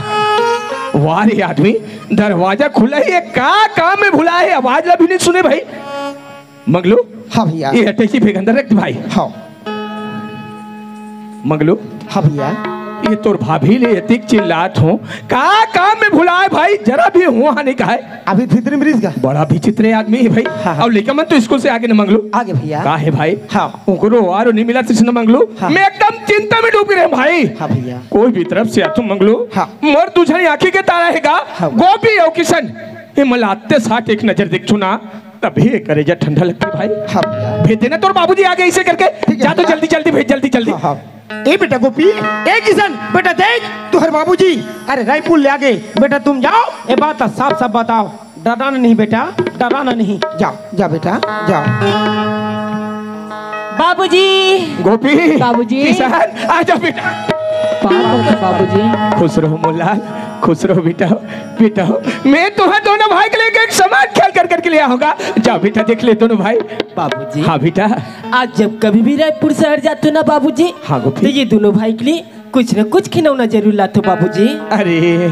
वाह रे आदमी, दरवाजा खुला ही है, का काम में भुला है, आवाज ला भी नहीं सुने भाई। मंगलू हाँ भैया। ये अटैची फेंक अंदर रख भाई। हाँ मंगलू हाँ भैया। ये तोर भाभी ले यतिक चिल्लात हो, का काम में भुला है भाई, जरा भी हुआ नहीं कहा है। अभी भीतर मरीज का बड़ा विचित्र आदमी है भाई। हाँ, हाँ। अब लेकर मन तो स्कूल से आगे न मंगलू आगे भैया। का है भाई। हाँ उनको आरो नहीं मिला तो मंगलू। हाँ। मैं एकदम चिंता में डूब रहे भाई। हाँ भैया। कोई भी तरफ से तुम मंगलू। हाँ। मोर तुझे आंखी के तारा है हाँ। गोपी और किशन ये मलाते साथ एक नजर देख चुना तभी करेजा ठंडा लगती भाई। हाँ भैया। भेज देना तोर बाबूजी आगे ऐसे करके। ठीक है जा तो भैया। जल्दी जल्दी भेज, जल्दी जल्दी। हाँ, हाँ। ए बेटा गोपी, ए किशन, बेटा देख तुहर बाबूजी अरे रायपुर ले आगे। बेटा तुम जाओ, ये बात साफ साफ बताओ, डराना नहीं बेटा, डराना नहीं। जाओ जा बेटा जाओ। बाबूजी, गोपी, बाबूजी। किसान, आ जाओ बेटा। बाबूजी, खुश रहो मोलाल, खुश रहो बेटा। बेटा मैं तुम्हारे दोनों भाई के लिए एक समान खेल कर करके लिया होगा। जाओ बेटा देख ले दोनों भाई। बाबूजी। हाँ बेटा। आज जब कभी भी रायपुर शहर जाते हो ना बाबूजी, हाँ गोपी। तो ये दोनों भाई के लिए कुछ न कुछ खिलौना जरूर लाते हो बाबूजी। अरे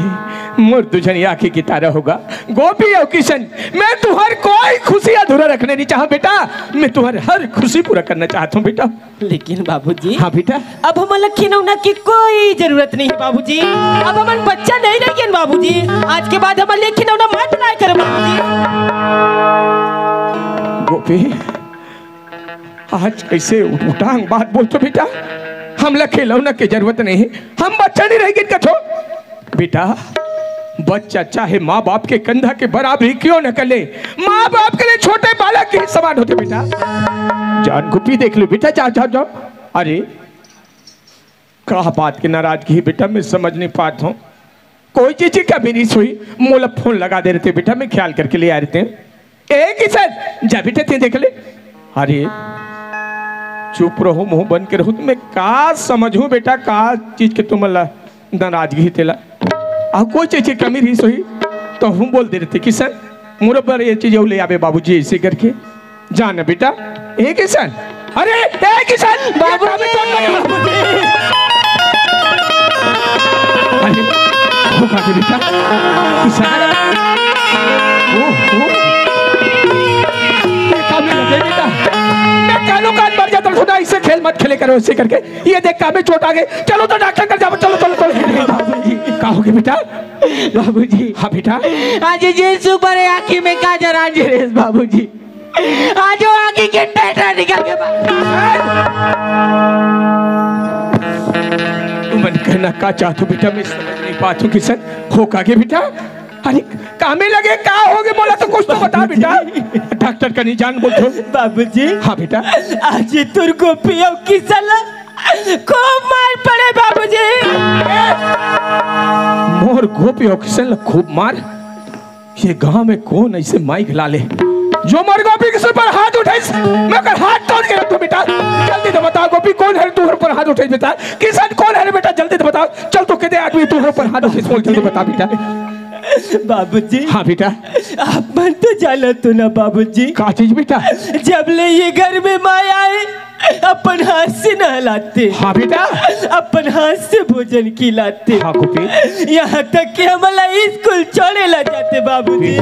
मोर तुझन आखिर की तारा होगा गोपी और किशन। मैं तुम्हारी कोई खुशी अधूरा रखने नहीं चाहता बेटा, मैं तुम्हारी हर खुशी पूरा करना चाहता हूँ बेटा। लेकिन बाबूजी, हाँ बेटा। अब हमारा खिलौना की कोई जरूरत नहीं है बाबूजी। अब हमारे बच्चा नहीं रहे बाबूजी। आज के बाद हमारे लिए खिलौना मत लाया करो बाबूजी। गोपी आज कैसे उठांग बात बोलते बेटा। हम खिलौना की जरूरत नहीं है, हम बच्चा नहीं रहेगी इनका छो बेटा। बच्चा चाहे माँ बाप के कंधा के बराबरी क्यों न कर ले, माँ बाप के लिए छोटे बालक के समान होते बेटा। जान गोपी देख लो बेटा, जाओ जाओ जाओ। अरे कहा बात की नाराजगी है बेटा, मैं समझ नहीं पाता हूँ। कोई चीज की कमी नहीं हुई, मोला फोन लगा दे रहे थे बेटा, मैं ख्याल करके ले आ रहे थे। एक ही सर जा बेटे थे देख ले। अरे चुप रहो, मुंह बंद के रहो। मैं का समझू बेटा, का चीज के तुम नाराजगी तेला आ कोई चीज की कमी रही सोई तो हम बोल दे रहे थे किशन मुझे पर ये चीज ले आवे बाबूजी ऐसे करके जाना बेटा। ए किशन, अरे ए किशन बाबूजी। अरे हो का बेटा किशन, ये काम नहीं लगे बेटा। मैं कानों कान मर जाता हूँ, इससे खेल मत खेले करो ऐसे करके। ये देख काम में चोट आ गई, चलो तो डॉक्टर कर जाओ। चलो चलो चलो। क्या हो गया बेटा? बाबूजी, हाँ बेटा। आज ये सुपर है आँखी में काजर आज रेस बाबूजी। आज वो आँखी के टेटा निकल के तुम कहना का चाहते हो बेटा, मैं समझ नहीं पाता हूँ किशन। हो का गया बेटा? अरे कामे लगे का हो गया बोला तो कुछ तो बता बेटा। डॉक्टर का नहीं जान बोलते बाबूजी। हाँ बेटा। आज तुर को पियो किसन खूब मार पड़े बाबूजी। मोर गोपी और किशन खूब मार। ये गांव में कौन ऐसे माइक ला ले जो मोर गोपी के सर पर हाथ उठाई? मैं कर हाथ तोड़ के रख दो बेटा। जल्दी तो बताओ गोपी कौन है तुम्हारे पर हाथ उठाई बेटा? किशन कौन है बेटा? जल्दी तो बताओ। चल तो कहते आदमी तुम्हारे पर हाथ उठाई, जल्दी बता बेटा। बाबूजी। हाँ बेटा। आप मन तो जाना तो ना बाबूजी। का चीज बेटा? जब ले ये घर में माया आए अपन हाथ से नहलाते। हाँ बेटा। अपन हाथ से भोजन खिलाते। हाँ गोपी। यहाँ तक कि हमारा स्कूल छोड़े ला जाते बाबूजी।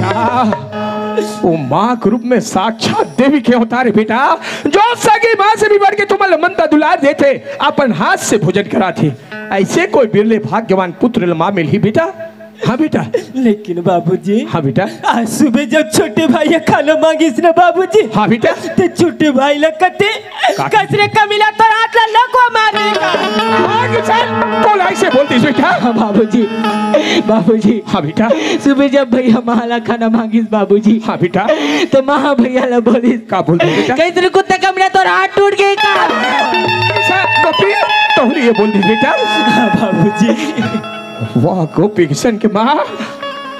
वो माँ के रूप में साक्षात देवी के अवतार है बेटा, जो सगी माँ से भी बढ़ के तुम्हारे ममता दुलार देते, अपन हाथ से भोजन कराते। ऐसे कोई बिरले भाग्यवान पुत्र माँ मिली बेटा। हाँ बेटा। लेकिन बाबूजी। हाँ बेटा। आज सुबह जब छोटे भाई खाना मांगिस ना बाबूजी। हाँ बेटा। तो छोटे भाई लगते कसरे का मिला तो हाथ ला को मारेगा। हाँ किसान कौन ऐसे बोलती बेटा? हाँ बाबूजी। बाबूजी। हाँ बेटा। सुबह जब भैया माला खाना मांगिस बाबूजी। हाँ बेटा। तो माँ भैया ला बोली का बोलते बेटा? कैसे कुत्ते का मिला तो हाथ टूट गई का। गोपी तो ये बोलती बेटा? हाँ बाबूजी। वाह गोपी किशन के माँ,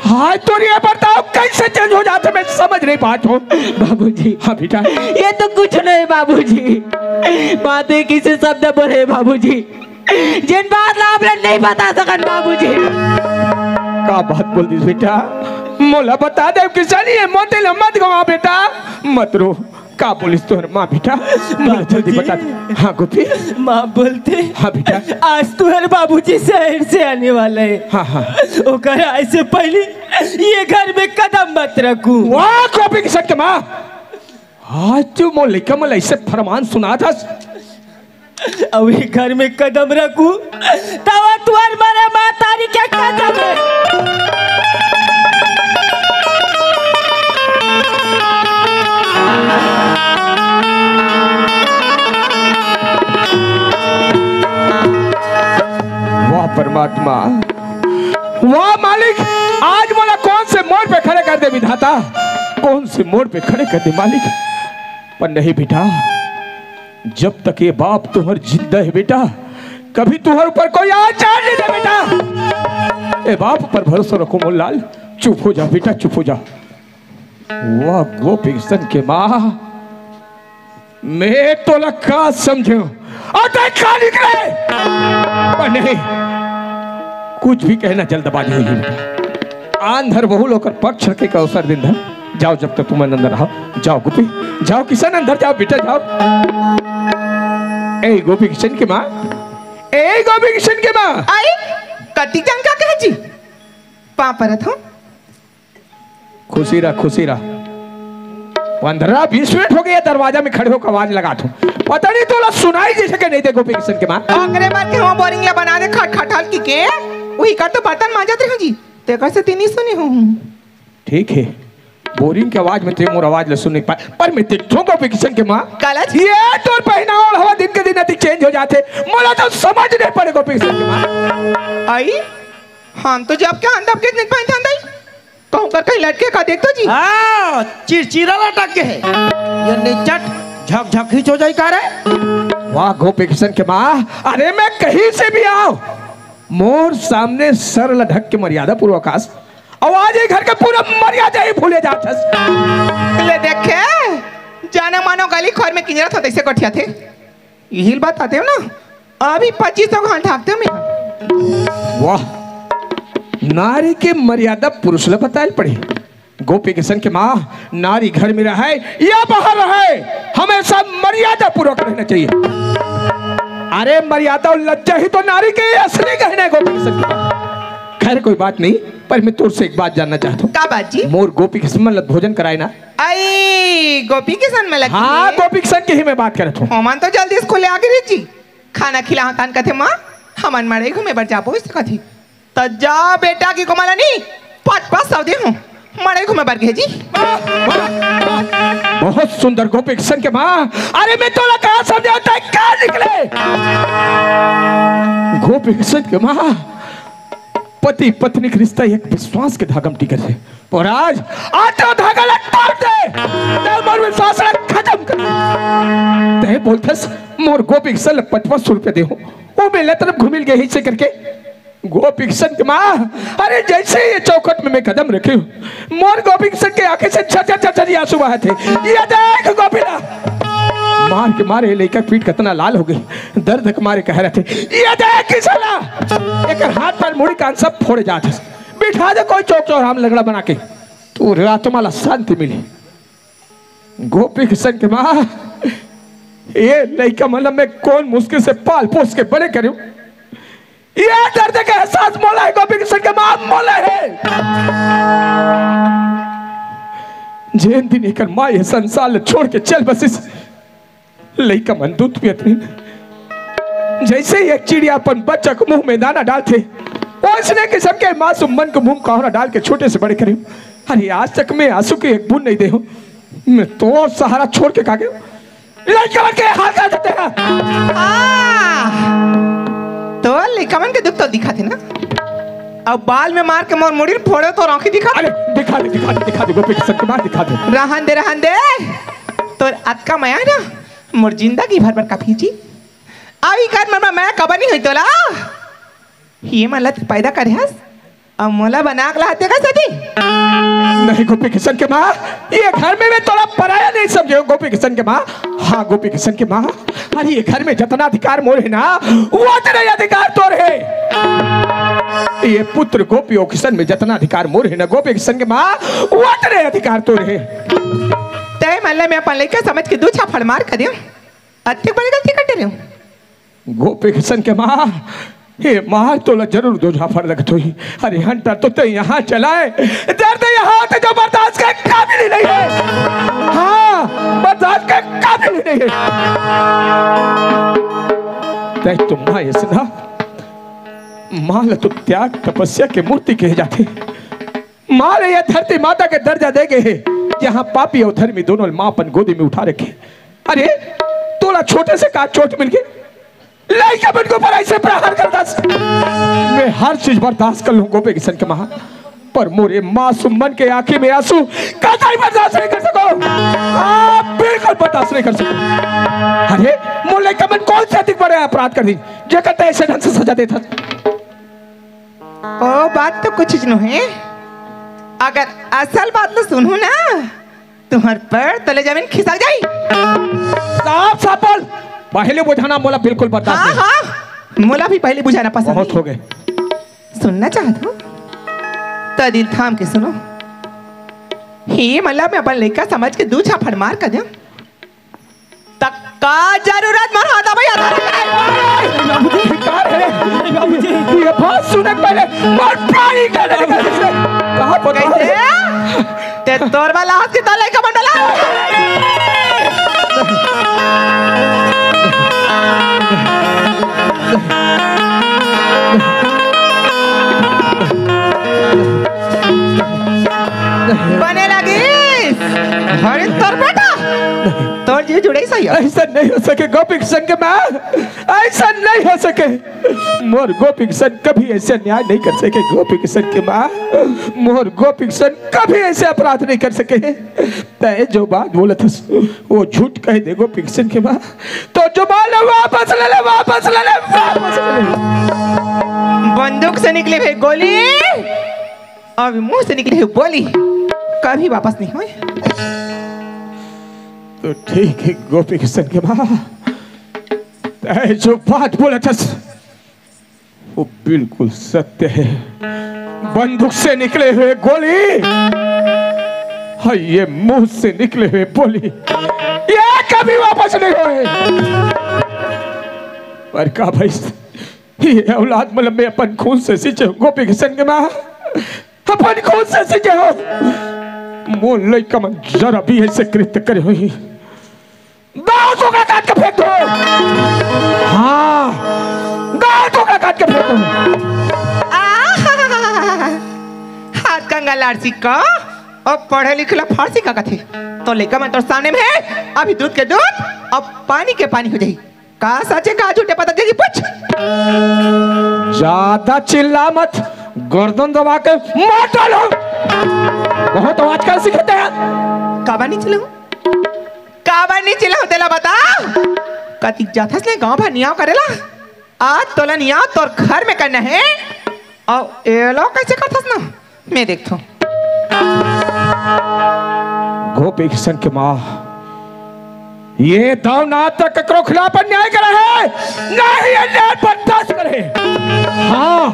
हाथ तो ये बताओ कैसे चेंज हो जाते, मैं समझ नहीं पाता हूँ बाबूजी। हाँ बेटा। ये तो कुछ नहीं बाबूजी, बातें किसी शब्द बोले बाबूजी, जिन बात आप नहीं बता सकन बाबूजी। का बात बोल दी बेटा? मोला बता दे किसान, ये मोते मत गवा बेटा, मत रो। का बोलिस तो माँ बेटा? जल्दी बता दे। हाँ गोपी। माँ बोलते हाँ बेटा। आज तुम्हारे बाबूजी शहर से आने वाला है। हाँ हाँ। ओकर ऐसे पहले ये घर में कदम मत रखूं। वाह गोपी किशन के माँ, आज जो मोले कमल ऐसे फरमान सुना था, अब ये घर में कदम रखूं तब तुम्हारे मारे माँ तारी क्या कदम है। वाह परमात्मा, वाह मालिक, आज मोला कौन से मोड़ पे खड़े कर दे विधाता, कौन से मोड़ पे खड़े कर दे मालिक। पर नहीं बेटा, जब तक ये बाप तुम्हार जिंदा है बेटा, कभी तुम्हारे ऊपर कोई आचार नहीं दे बेटा। ए बाप पर भरोसा रखो मोहनलाल। चुप हो जा बेटा, चुप हो जा। वाह गोपी किशन के माँ, मैं तो लगा समझो और देखा निकले। पर नहीं, कुछ भी कहना जल्दबाजी नहीं बेटा। आंधर बहुल होकर पक्ष रखे का अवसर दिन धर। जाओ, जब तक तुम अंदर रहो। जाओ गोपी, जाओ किशन अंदर जाओ बेटा, जाओ। ए गोपी किशन की माँ, ए गोपी किशन की माँ, आई कति जंग का कहे जी पापरत हूँ। खुशी रहा, खुशी रहा। 15-20 मिनट हो गया दरवाजा में खड़े होकर आवाज लगा तू, पता नहीं तो सुनाई जैसे कि नहीं दे गोपी किशन के माँ। अगले बार के हम बोरिंग बना दे खट खट हल की के वही कर तो बर्तन मांजत रहे जी, ते कर से तीन सुनी हूँ। ठीक है, बोरिंग की आवाज में ते मोर आवाज ले सुन नहीं पाए, पर मैं देखूं गोपी किशन के माँ कलच ये तो पहनावा हवा दिन के दिन अधिक चेंज हो जाते, मोला तो समझ नहीं पड़े गोपी किशन के माँ। आई हम तो जब क्या अंदर के नहीं पहनते अंदर कहूँ कर कहीं लटके का देख तो जी। हाँ, चिरचिरा लटक के है ये निचट झक झक खींच हो जाए का रे। वाह गोपी किशन के माँ, अरे मैं कहीं से भी आओ मोर सामने सर लटक के मर्यादा पूर्वक आवाज घर के पूरा मर्यादा ही भूले जाते। ले देखे जाना मानो गली खोर में किंजरा था ऐसे कठिया थे, यही बात आते हो ना। अभी 2500 घंटा हाँकते हो मैं। वाह, नारी के मर्यादा पुरुष ले बताए पड़े। गोपी किशन के माँ, नारी घर में रहे या बाहर रहे, हमेशा मर्यादा पूर्वक रहना चाहिए। अरे मर्यादा और लज्जा ही तो नारी के असली गहने गोपी किशन के माँ। खैर कोई बात नहीं, पर मैं तुझसे एक बात जानना चाहता हूँ। क्या बात जी? मोर गोपी किशन में भोजन कराए ना। आई गोपी किशन में लगी। हाँ, गोपी किशन की ही मैं बात कर रहा हूँ। हमन तो जल्दी स्कूल आगे रे जी, खाना खिला तान कथे माँ हमन मरे घूमे बर जाबो इस कथी त जा बेटा की कोमला नहीं 5-5 सौ दे हूँ मरे घूमे बर के जी। बहुत सुंदर गोपी किशन के माँ। अरे मैं तो कहा समझा होता है क्या निकले। गोपी किशन के माँ, पति पत्नी का रिश्ता एक विश्वास के धागा में टिके है, और आज आटे धागा लग तोड़ दे, मोर विश्वास खत्म कर दे। ते बोलथस मोर गोपी किशन 5500 रुपया दे हो, वो मेले तरफ घूमिल गए ही से करके। गोपी किशन की माँ, अरे जैसे ये चौखट में मैं कदम रखे हूँ, मोर गोपी किशन के आंखें से झरझर आंसू बहे थे। ये देख गोपीला, मार के मारे लेकर पीठ कितना लाल हो गई, दर्द के मारे कह रहे थे ये देख किसला, एक हाथ पर मुड़ी कान सब फोड़े जाते। बिठा दे कोई चौक चौराहा में लगड़ा बना के, तू रात माला शांति मिली। गोपी किशन की माँ, ये लड़का मतलब मैं कौन मुश्किल से पाल पोस के बड़े करूं, ये दर्द का एहसास मोला है गोपी किशन के माँ, मोला है। जैन दिन एक माँ ये संसार छोड़ के चल बसिस, लड़का मन दूध पियत नहीं। जैसे ही एक चिड़िया अपन बच्चा को मुंह में दाना डालते, उसने किस्म के मासूम मन को मुंह कोहरा डाल के छोटे से बड़े करे। अरे आज तक मैं आंसू की एक बूंद नहीं दे हूं, मैं तो सहारा छोड़ के खा गया। लड़का के हाथ कर देते हैं। तो लेकमन के दुख तो दिखाते ना, अब बाल में मार के मोर मुड़ी फोड़े तो आंखें दिखा। अरे दिखा दे गोपी किशन के माँ, दिखा दे। रहन दे तो अतका माया ना मोर जिंदगी भर पर काफी जी। आई कर मरमा मैं कबर नहीं हुई तोला, ये मला पैदा करे हस अब मोला बना के लाते का सदी। नहीं गोपी किशन के माँ, ये घर में मैं तोला पराया नहीं समझे गोपी किशन के माँ। हाँ गोपी किशन के माँ, अरे ये घर में जितना अधिकार मोर है ना, वो उतना अधिकार तोर है। ये पुत्र गोपी और किशन में जितना अधिकार मोर है ना गोपी किशन के माँ, वो उतना अधिकार तोर है। तय मतलब मैं अपन लेकर समझ के दो छापड़ मार कर दियो, अत्ते बड़ी गलती कर रहे हो गोपी किशन के माँ। ये मार तो जरूर दो झाफड़ लगत हुई। अरे हंटर तो यहाँ चलाए, दर्द यहाँ तो जो बर्दाश्त के काबिल नहीं है। हाँ, बर्दाश्त के काबिल नहीं है। देख तुम माँ सुना, माल तो त्याग तपस्या के मूर्ति कहे जाते। माल ये धरती माता के दर्जा दे गए है, जहाँ पापी और धर्मी दोनों माँ अपन गोदी में उठा रखे। अरे तोला छोटे से का चोट मिल गई, लड़का बन को पर ऐसे प्रहार करता। मैं हर चीज बर्दाश्त कर लूं गोपी किशन के माँ, पर मोरे मासूम मन के आंखें में आंसू कतई बर्दाश्त नहीं कर सको। आप बिल्कुल बर्दाश्त नहीं कर सको। अरे मोले का मन कौन से अधिक बड़े अपराध कर दी जो कहते ऐसे ढंग से सजा देता। ओ बात तो कुछ नहीं है, अगर असल बात तो सुनू ना तुम्हार पर तले जमीन खिसक जाई। साफ साफ बोल, पहले बुझाना मोला बिल्कुल बर्दाश्त हाँ नहीं। हाँ मोला भी पहले बुझाना पसंद बहुत हो गए। सुनना चाहते हो तो दिल थाम के सुनो। ही मतलब मैं अपन लड़का समझ के दू छापड़ मार कर दूं तक्का जरूरत मर होता भाई बाबूजी ये बात सुने पहले और पानी का कहां पर कैसे ते तोर वाला हाथ के तले का मंडला बने लगी हरे तोर बेटा तोर जी जुड़े सही है। ऐसा नहीं हो सके गोपी किशन के मां, ऐसा नहीं हो सके। मोर गोपी किशन कभी ऐसे न्याय नहीं कर सके। गोपी किशन के मां, मोर गोपी किशन कभी ऐसे अपराध नहीं कर सके। तय जो बात बोला था वो झूठ कह दे गोपी किशन के मां तो जो बाल वापस ले ले, वापस ले ले, वापस ले ले। बंदूक से निकली हुई गोली और मुंह से निकली हुई बोली कभी वापस नहीं हुई। तो ठीक है गोपी किशन के मां, जो बात बोला था वो बिल्कुल सत्य है। बंदूक से निकले हुए गोली और ये मुंह से निकले हुए बोली ये कभी वापस नहीं हुए। पर का भाई ये औलाद मतलब मैं अपन खून से सींचे गोपी किशन के मां, अपन खून से सींचे हो। मोल लइका मन जरा भी ऐसे कृत्य करे हुई गाँव टुकड़ा काट के फेंक दो। हाँ गाँव टुकड़ा काट के फेंक दो। हाथ कंगा लाड़सी का और पढ़े लिखे फारसी का कथे तो लेकर मैं तो सामने में है। अभी दूध के दूध अब पानी के पानी हो जाएगी। का सचे का झूठे पता देगी पूछ। ज्यादा चिल्ला मत, गर्दन दबा के मार डालो। बहुत आवाज कर सिखाते हैं। काबा नहीं चिल्लाऊं, काबा नहीं चिल्लाऊं तेला बता। कति जाथस ले गांव भर नियाव करेला आज तोला नियाव तोर घर में करना है और ये लोग कैसे करथस ना मैं देखता हूं। गोपी किशन के मां ये दाव ना तक ककरो खिलाफ अन्याय करे है नहीं अन्याय बर्दाश्त करे। हाँ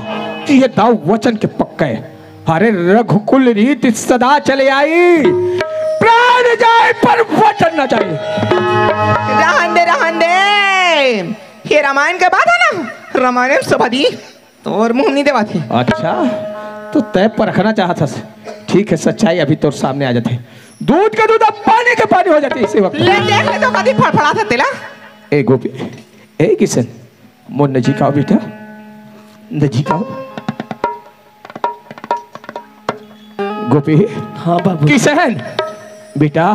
ये दाव वचन के पक्का है। अरे रघुकुल रीति सदा चले आई, प्राण जाए पर वचन न जाए। रहन दे ये रामायण के बात है ना, रामायण में सभा दी तो और मुंह नहीं देवा थी। अच्छा तो तय परखना चाहता था। ठीक है सच्चाई अभी तो सामने आ जाते। दूध का दूध अब पानी के पानी हो जाते इसी वक्त। ले देख ले तो कभी फड़फड़ा था तेला। ए गोपी ए किशन मोर नजी का बेटा नजी का गोपी। हाँ बाबू। किशन बेटा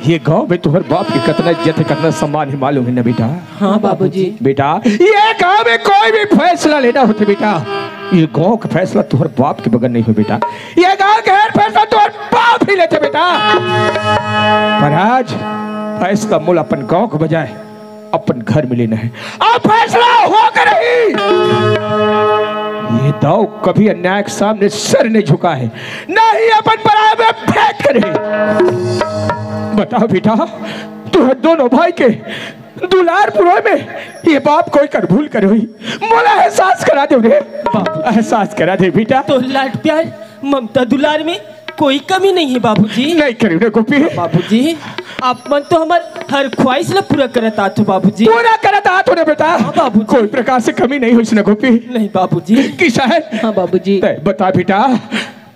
ये गांव में तुम्हारे बाप की कितना इज्जत है कितना सम्मान है मालूम है ना बेटा। हाँ बाबूजी। बेटा ये गांव में कोई भी फैसला लेना होता बेटा ये गांव का फैसला तुम्हारे बाप के बगैर नहीं हो बेटा। ये गांव का हर फैसला तुम्हारे बाप ही लेते बेटा। पर आज फैसला मूल अपन गांव के बजाय अपन घर में लेना है। अब फैसला होकर ही ये दाव कभी अन्याय के सामने सर नहीं झुका है ना ही अपन पराये में भेंट करे। बताओ बेटा तुम दोनों भाई के दुलार पुरोय में ये बाप कोई कर भूल कर हुई मोला एहसास करा दे रे। एहसास करा दे बेटा। तो लाड प्यार ममता दुलार में कोई कमी नहीं है बाबूजी। नहीं करी रे गोपी। बाबूजी आप मन तो हमार हर ख्वाहिश ला पूरा करत आत हो बाबूजी। पूरा करत आत हो रे बेटा। हाँ बाबूजी। कोई प्रकार से कमी नहीं हुई इसने गोपी। नहीं बाबूजी। किशन। हाँ बाबूजी। बता बेटा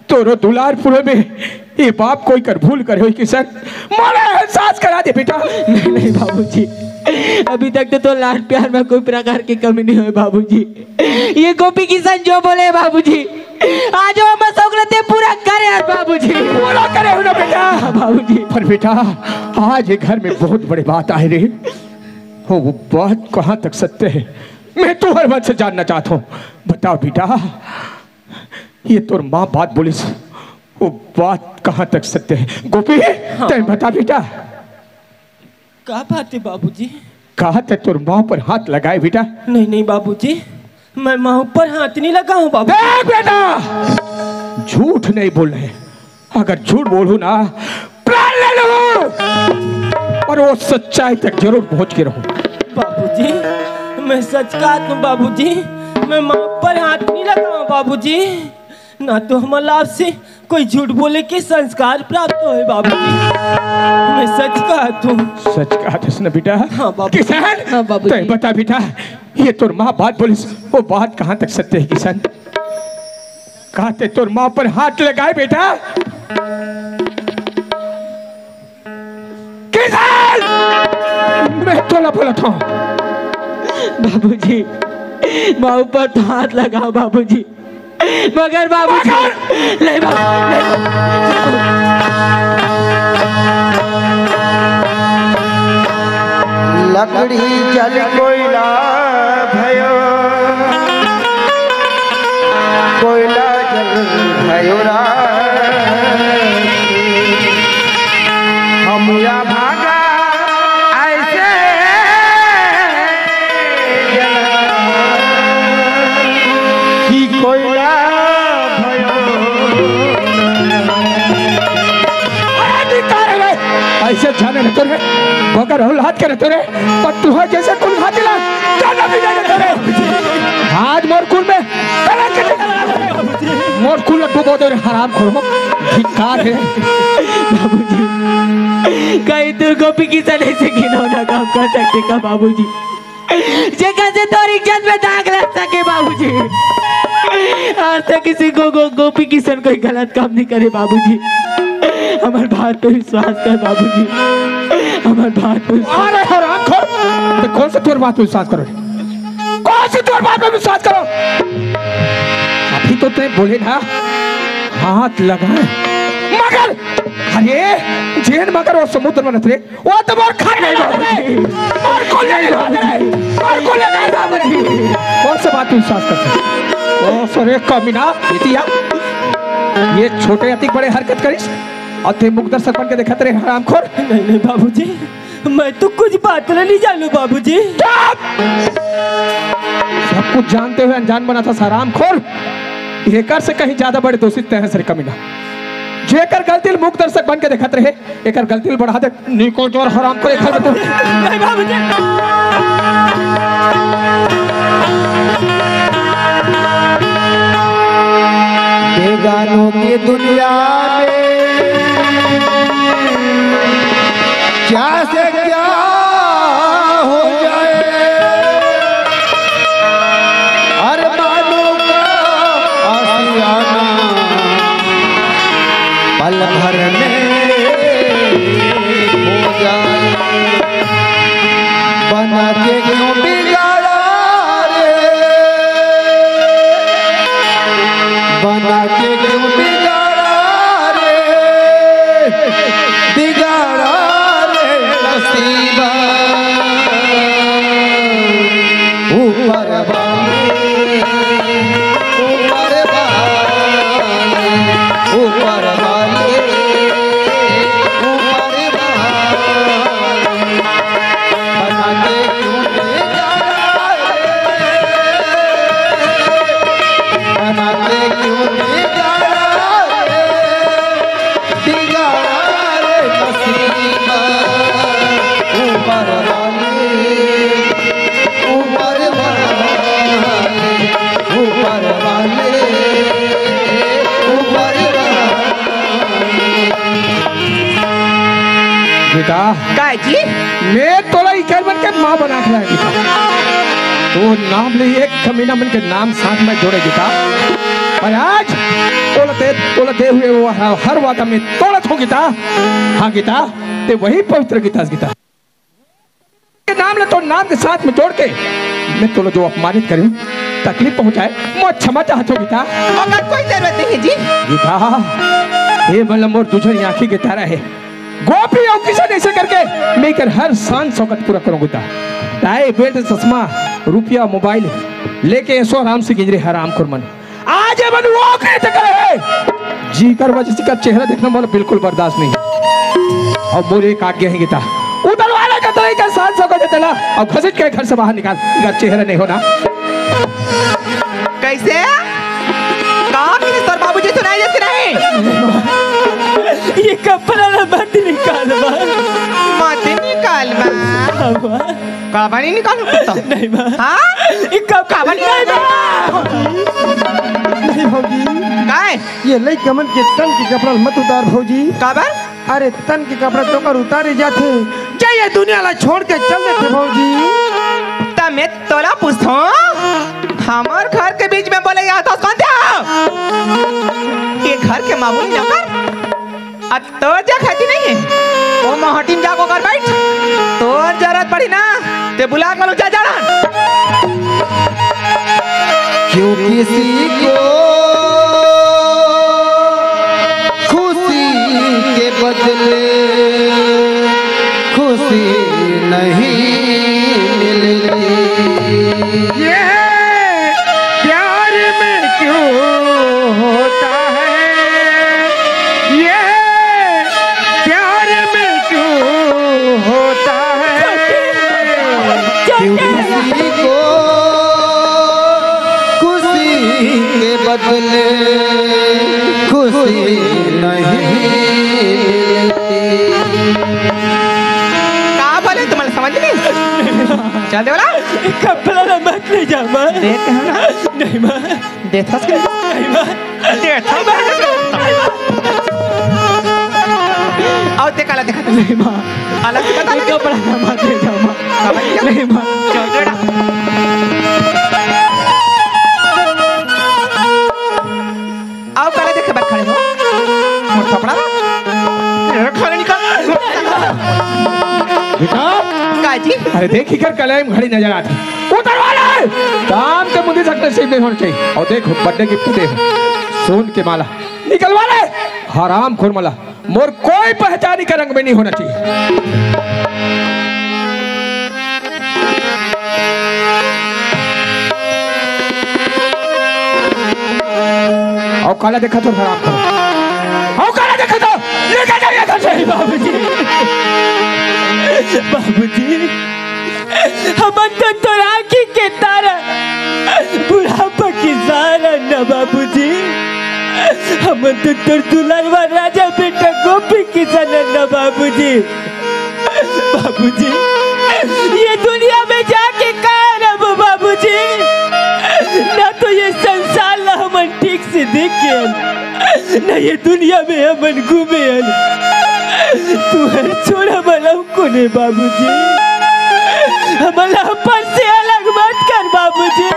तोरो दुलारपुर में ये बाप कोई कर भूल कर हुई किशन मोला एहसास करा दे बेटा। नहीं बाबूजी अभी तक तो लाड प्यार में कोई प्रकार की कमी नहीं हुई बाबूजी। ये गोपी किशन जो बोले बाबूजी आज वो मसौगलते पूरा करे बाबूजी। पूरा करे हो ना बेटा। बाबूजी पर बेटा आज ये घर में बहुत बड़ी बात आई रे। हो वो बात कहाँ तक सत्य है मैं तुम्हारे बात से जानना चाहता हूँ। बताओ बेटा ये तोर माँ बात बोलिस वो बात कहाँ तक सत्य है? गोपी तय बता बेटा, क्या बात है बाबूजी? कहा तक तोर माँ पर हाथ लगाए बेटा? नहीं नहीं बाबूजी, मैं माँ पर हाथ नहीं लगा हूँ बाबू। देख बेटा, झूठ नहीं बोल रहे। अगर झूठ बोलूं ना प्राण ले लो, और वो सच्चाई तक जरूर पहुंच के रहूं। बाबूजी मैं सच कहा हूँ बाबूजी, मैं माँ पर हाथ नहीं लगा हूँ बाबूजी। ना तो हमारा आपसे कोई झूठ बोले के संस्कार प्राप्त हो है बाबूजी। मैं सच कहा तू। सच कहा था ना बेटा? हाँ बाबू। किसान, हाँ बाबूजी। तो बता बेटा, ये तोर माँ बात बोलिस वो बात कहाँ तक सत्य है? किसान कहते तोर माँ पर हाथ लगाए बेटा? किसान, मैं तोला बोला था बाबूजी, माँ पर तो हाथ लगाओ बाबूजी, मगर बाबूजी नहीं लकड़ी जल कोयला भयो, कोयला जल भयो हम या भागा ऐसे कि कोयला ऐसे जाने न तोरे मगर होल हाथ करे तोरे पर तू है जैसे कुल हाथ ला जाना भी नहीं तोरे। आज मोर कुल में मोर कुल में डूबो तोरे हराम खोरो धिक्कार है। बाबूजी कहीं तू गोपी की सने से घिनौना काम कर सकते का बाबूजी, जगह से तोरी इज्जत में दाग लग सके बाबूजी। आज तक किसी को गोपी किशन कोई गलत काम नहीं करे बाबूजी। हमारे बात पे विश्वास कर बाबूजी, हमारे बात पे। अरे हराम खोर, तो कौन से तोर बात पे विश्वास करो? कौन से तोर बात पे विश्वास करो? अभी तो ते बोले ना हाथ लगाए, मगर अरे जेन मगर वो समुद्र में नतरे वो तो मोर खा नहीं बाबूजी, और को ले बाबूजी। कौन से बात पे विश्वास करते? ओ सरे कमीना बेटिया, ये छोटे अति बड़े हरकत करिस और ते मुख दर्शक बन के देखत रहे हरामखोर। नहीं नहीं बाबूजी, मैं तो कुछ बात नहीं जानू बाबूजी। सब कुछ जानते हुए अनजान बना था हरामखोर। एकर से कहीं ज्यादा बड़े दोषित हैं सर कमीना। जेकर गलती मुख दर्शक बन के देखत रहे एकर गलती बढ़ा दे निको जोर हरामखोर एकर में तो नहीं बाबूजी। बेगानों की दुनिया में क्या से क्या हो जाए, अरमानों का आशियाना पल भर में हो जाए। बना के क्यों बिगाड़ा रे, बना के क्यों बिगाड़ा रे, बिगाड़ा रे नसीबा। ऊपर वाले, ऊपर वाले, ऊपर वाले, ऊपर वाले, बना के क्यों बिगाड़ा रे, बना के क्यों बिगाड़ा रे, बिगाड़ा रे नसीबा। ऊपर वाले, ऊपर वाले, ऊपर वाले, ऊपर बेटा काय जी? मैं तोला इकर बन के माँ बना के लाया बेटा। तो नाम ले एक कमीना मन के नाम साथ में जोड़े गीता, और आज तोला दे हुए वो हर वादा में तोड़त हो गीता। हाँ गीता, ते वही पवित्र गीता गीता के नाम ले तो नाम के साथ में जोड़ के मैं तोला जो अपमानित करूं तकलीफ पहुंचाए मैं क्षमा चाहता हूँ गीता। अगर कोई जरूरत नहीं है जी। गीता ये मतलब मोर तुझे आंखी के तारा है गोपी और किसी ऐसे करके मैं कर हर शान शौकत पूरा करूँ गीता। टाई बेल्ट चश्मा रुपया मोबाइल लेके ऐसो आराम से गिजरे हराम कुरमन। आज आज ये मन वो कहते करे जी कर वजह का चेहरा देखना मोला बिल्कुल बर्दाश्त नहीं। और मोरे एक आज्ञा है गीता उधर वाला का तरह का सांस को देते ना और घसीट के घर से बाहर निकाल, इधर चेहरा नहीं होना। कैसे काम मिनिस्टर बाबूजी सुनाई जैसे नहीं। ये कपड़ा ना मत निकाल मत निकाल काबा नहीं निकालू कुत्ता नहीं माँ। हाँ ये काबा निकाल नहीं भौजी, काय ये लई कमन के तन के कपड़ा मत उतार भौजी। काबर अरे तन के कपड़ा तो कर उतारे जाते जाइए दुनिया ला छोड़ के चल देते भौजी। तब मैं तोला पूछता हूँ हमार घर के बीच में बोले आता कौन था? ये घर के मामूली नौकर तो जा खाती नहीं है वो महटीम जाको कर बैठ तो जरूरत पड़ी ना ते बुला कर जा जाना। क्यों किसी को खुशी के बदले खुशी नहीं मिलती। ये प्यार में क्यों होता है, ये प्यार में क्यों होता है। क्यों किसी को खुशी के बदले खुशी नहीं मिलती। कहा बोले तुम्हारे समझ नहीं चल दे बोला कपड़ा ना मत ले जा माँ। देख ना नहीं माँ, देखा नहीं माँ, आओ ते काला देखा नहीं माँ। अलग से बता कपड़ा ना मत ले जा माँ। नहीं माँ, चल जोड़ा आओ काला देखे बात खड़े हो मोर कपड़ा खाने निकाल बेटा काजी अरे देखी कर कलम घड़ी नजर आती उधर वाला काम के मुझे सकते नसीब नहीं होना चाहिए। और देखो बर्थडे गिफ्ट दे सोन के माला निकलवा ले हराम खोर माला मोर कोई पहचानी का रंग में नहीं होना चाहिए। और काला देखा तो हराम करो और काला देखा तो लेकर जाइए घर से। बाबूजी, बाबूजी, हम तो राखी के तारा बुढ़ापा की सारा न बाबूजी। हम तो दुलारवा राजा बेटा गोपी किसान न बाबूजी। बाबूजी ये दुनिया में जाके कहाँ रहो बाबूजी, ना तो ये संसार ला हमन ठीक से देखे ना ये दुनिया में हमन घूमे। तू हर छोड़ा वाला कोने बाबूजी, हमारा पर से अलग मत कर बाबूजी।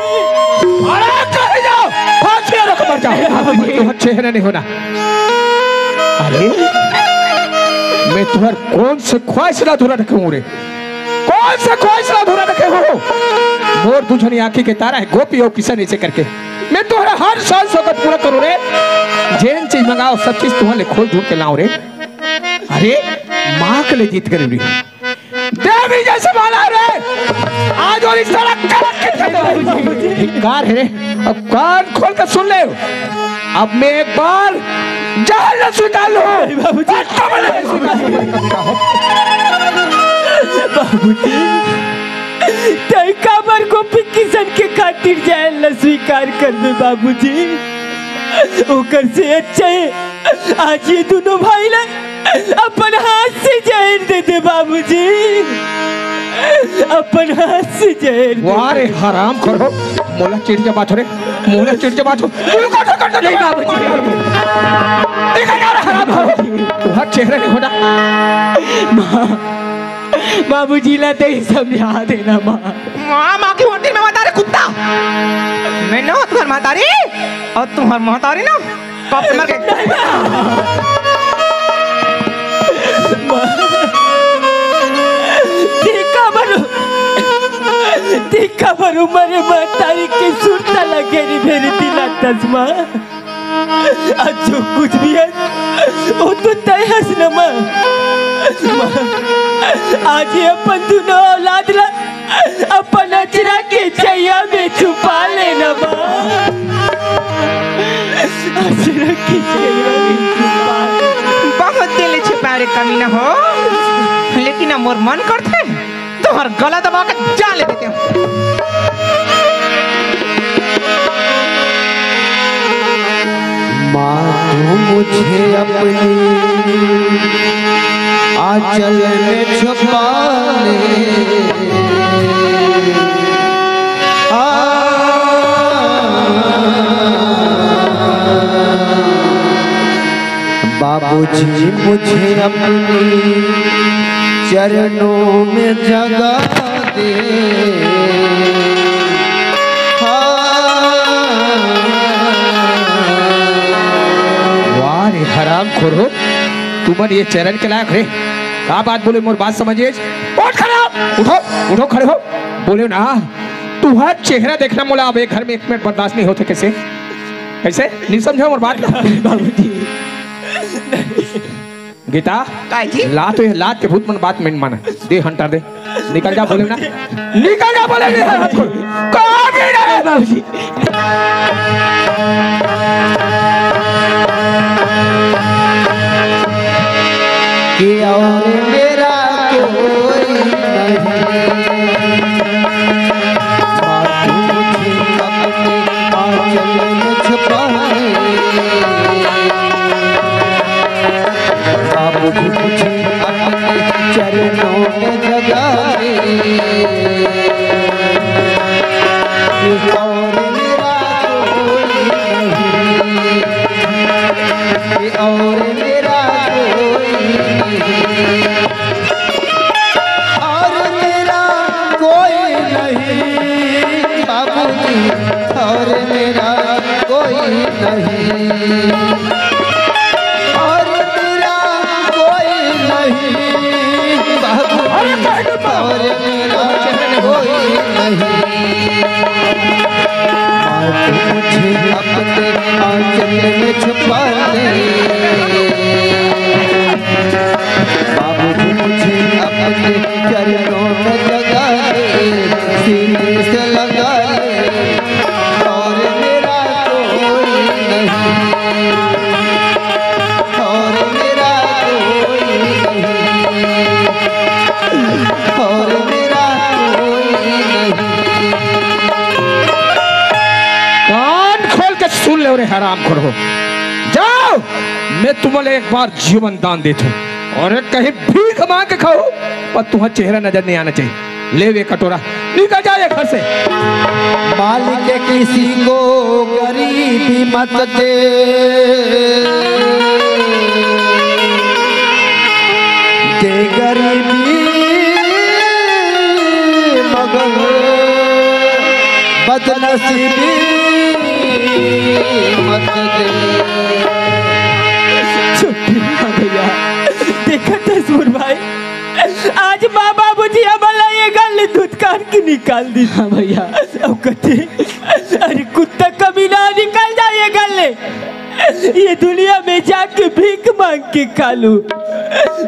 अरे कहीं जाओ फांसी रख मर जाओ तो चेहरा नहीं होना। अरे मैं तुम्हार कौन से ख्वाहिश ना अधूरा रखूं रे, कौन से ख्वाहिश ना अधूरा रखे हो। मोर दुझनी आंखी के तारा है गोपी और किसान ऐसे करके मैं तुम्हारा हर साल सोगत पूरा करूं रे। जैन चीज मंगाओ सब चीज तुम्हारे खोल ढूंढ के लाऊं रे। अरे माँ के लिए जीत करी देवी जैसे माला रे आज और इस तरह कार है रे। अब कान खोल कर सुन ले अब मैं एक बार जहल स्वीकार लूं बाबूजी। तय काबर गोपी किशन के खातिर जाए न स्वीकार कर दे बाबूजी। ओकर से अच्छा है आज ये दोनों भाई ना अपन हाथ से जहर दे दे बाबूजी, अपन हाथ से जहर दे। वाह रे हराम करो मोला चिढ़ के बात हो रे, मोला चिढ़ के बात हो नहीं बाबूजी। देखा जा रहा हराम करो तुम्हारा चेहरा नहीं होना। बाबूजी ला ते समझा देना माँ। माँ की होटल में माता रे कुत्ता मैं ना तुम्हार मातारी और तुम्हार मातारी ना कब मर गए। देखा बरो मरे मातारी के सुरता लगे री भेरी दिला तस्मा। आज जो कुछ भी है वो तो तय हंस न माँ। आज ये अपन दोनों औलाद ला अपन अचरा के छैया में छुपा लेना माँ। बहुत दिल छिपा रे कमीना हो, लेकिन अब मोर मन करते तुम्हार गला दबा के जान ले देते हो। माँ तू मुझे अपनी आंचल में छुपा ले, बाबूजी मुझे अपनी चरणों में जगा दे। वाह रे हराम खोरो, तुमन ये चरण के लायक रे। क्या बात बोले, मोर बात समझिए। उठ खड़ा, उठो उठो, खड़े हो। बोले ना तुम्हारा चेहरा देखना मोला अब एक घर में 1 मिनट बर्दाश्त नहीं होते। कैसे कैसे नहीं समझो मोर बात। बाबूजी गीता लात लात के भूत मन बात में माना दे, हंटर दे, निकल जा। बोले ना निकल जा, बोले कहाँ भी नहीं बाबूजी। कि और मेरा कोई नहीं, बाबू मुझे अपने आंचल में छुपा ले, बाबू मुझे अपने चरणों में जगा ले। कि और मेरा कोई नहीं, कि और मेरा कोई नहीं, और मेरा कोई नहीं बाबूजी, और मेरा कोई नहीं, और मेरा कोई नहीं बाबूजी, और मेरा कोई नहीं। मुझे अपने आंचल में छुपा ले, बाबूजी मुझे अपने चरणों में जगा ले, सीने से लगा ले, और मेरा कोई नहीं, और मेरा कोई नहीं, और मेरा कोई नहीं। कान खोल के सुन ले रे हराम खोरो। जाओ, मैं तुम्हें एक बार जीवन दान देता हूँ, और कहीं भीख मांग के खाओ, पर तुम्हारा चेहरा नजर नहीं आना चाहिए। ले वे कटोरा, निकल जाए घर से। मालिक किसी को गरीबी मत दे, दे गरीबी मगर बदनसीबी मत दे। भैया देखा तस्वीर भाई, आज माँ बाबूजी हमारा ये गल धुतकार के निकाल दी। हाँ भैया, अब कहते अरे कुत्ता कमीना निकल जा ये गले, ये दुनिया में जाके भीख मांग के खा लूं,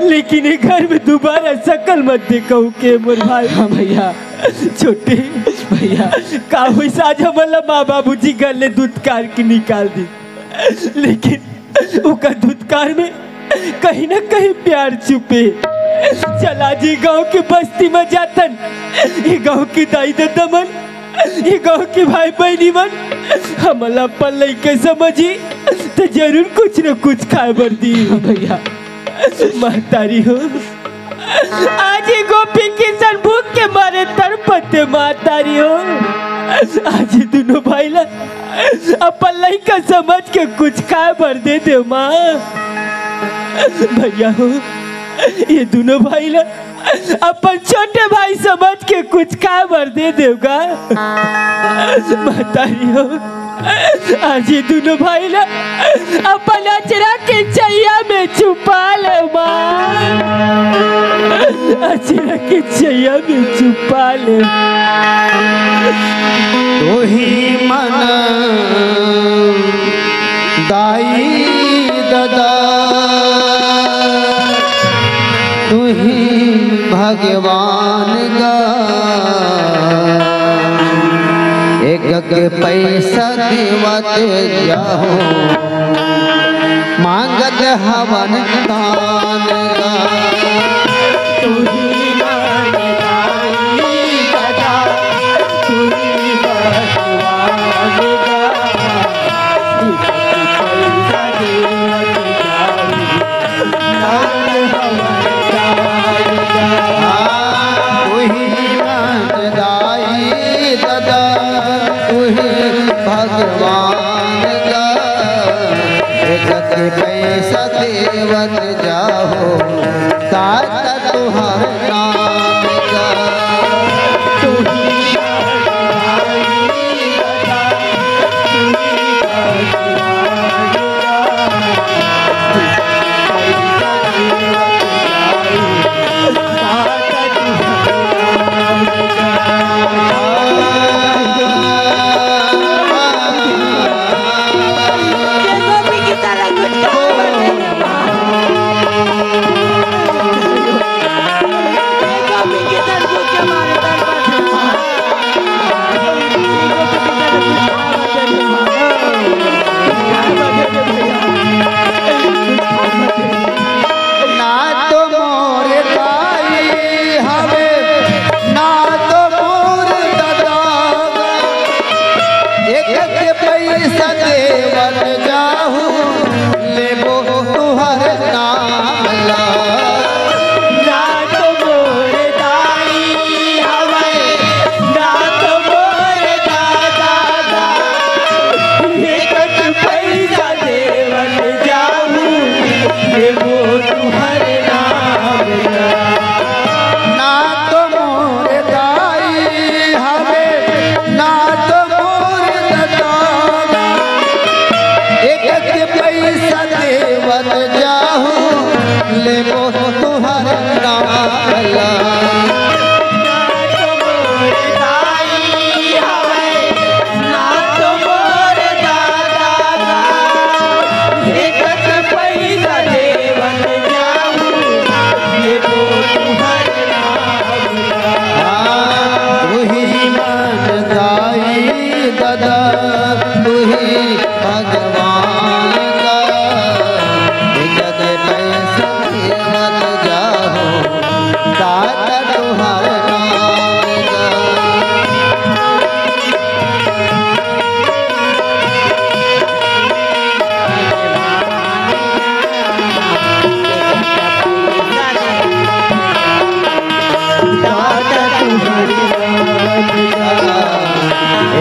लेकिन ये घर में दोबारा शकल मत देखो के मोर भाई। हाँ भैया, छोटे भैया का हुई साझा हमारा माँ बाबूजी गले धुतकार के निकाल दी, लेकिन उनका धुतकार में कहीं ना कहीं प्यार छुपे। चला जी गांव की बस्ती में जातन, ये गांव की दाई दादा मन, ये गांव की भाई बहनी मन हमला पल्ले के समझी तो जरूर कुछ न कुछ खाए बर दी। भैया महतारी हो, आज ही गोपी किशन भूख के मारे तड़पते महतारी हो, आज ही दोनों भाई ला अपन लड़का समझ के कुछ खाए बर दे दे माँ। भैया हो, ये दोनों भाई ला अपन छोटे भाई समझ के कुछ खा बर दे देगा। महतारी हो, आज ये दोनों भाई ला अपन अचरा के छैया में छुपा ले माँ, अचरा के छैया में छुपा ले। तो ही मन दाई दादा, तू ही भगवान गा, एक पैसा देवत जाओ, मांगत हवन दान गा तू ही मांगताई सदा तू ही भगवान गा पैसा देवत जाई मांगत हवन दान गा तू ही मांगताई सदा तू ही भगवान गा जग पैसा देवत जाहो ताता तुहार नाम गा तू ही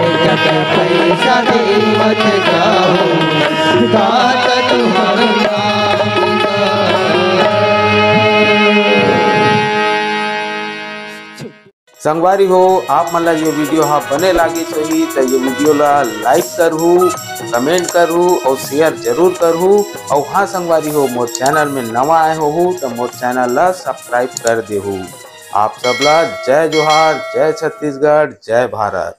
पैसा देवत जाओ ताता तुहार नाम गा। संगवारी हो आप मन ला ये वीडियो हाँ बने लागी सही तो ये वीडियो ला लाइक करहू, कमेंट करहू और शेयर जरूर करहू। और हाँ संगवारी हो मोर चैनल में नवा आए हो तो मोर चैनल ला सब्सक्राइब कर देहू। आप सबला जय जोहार, जय छत्तीसगढ़, जय भारत।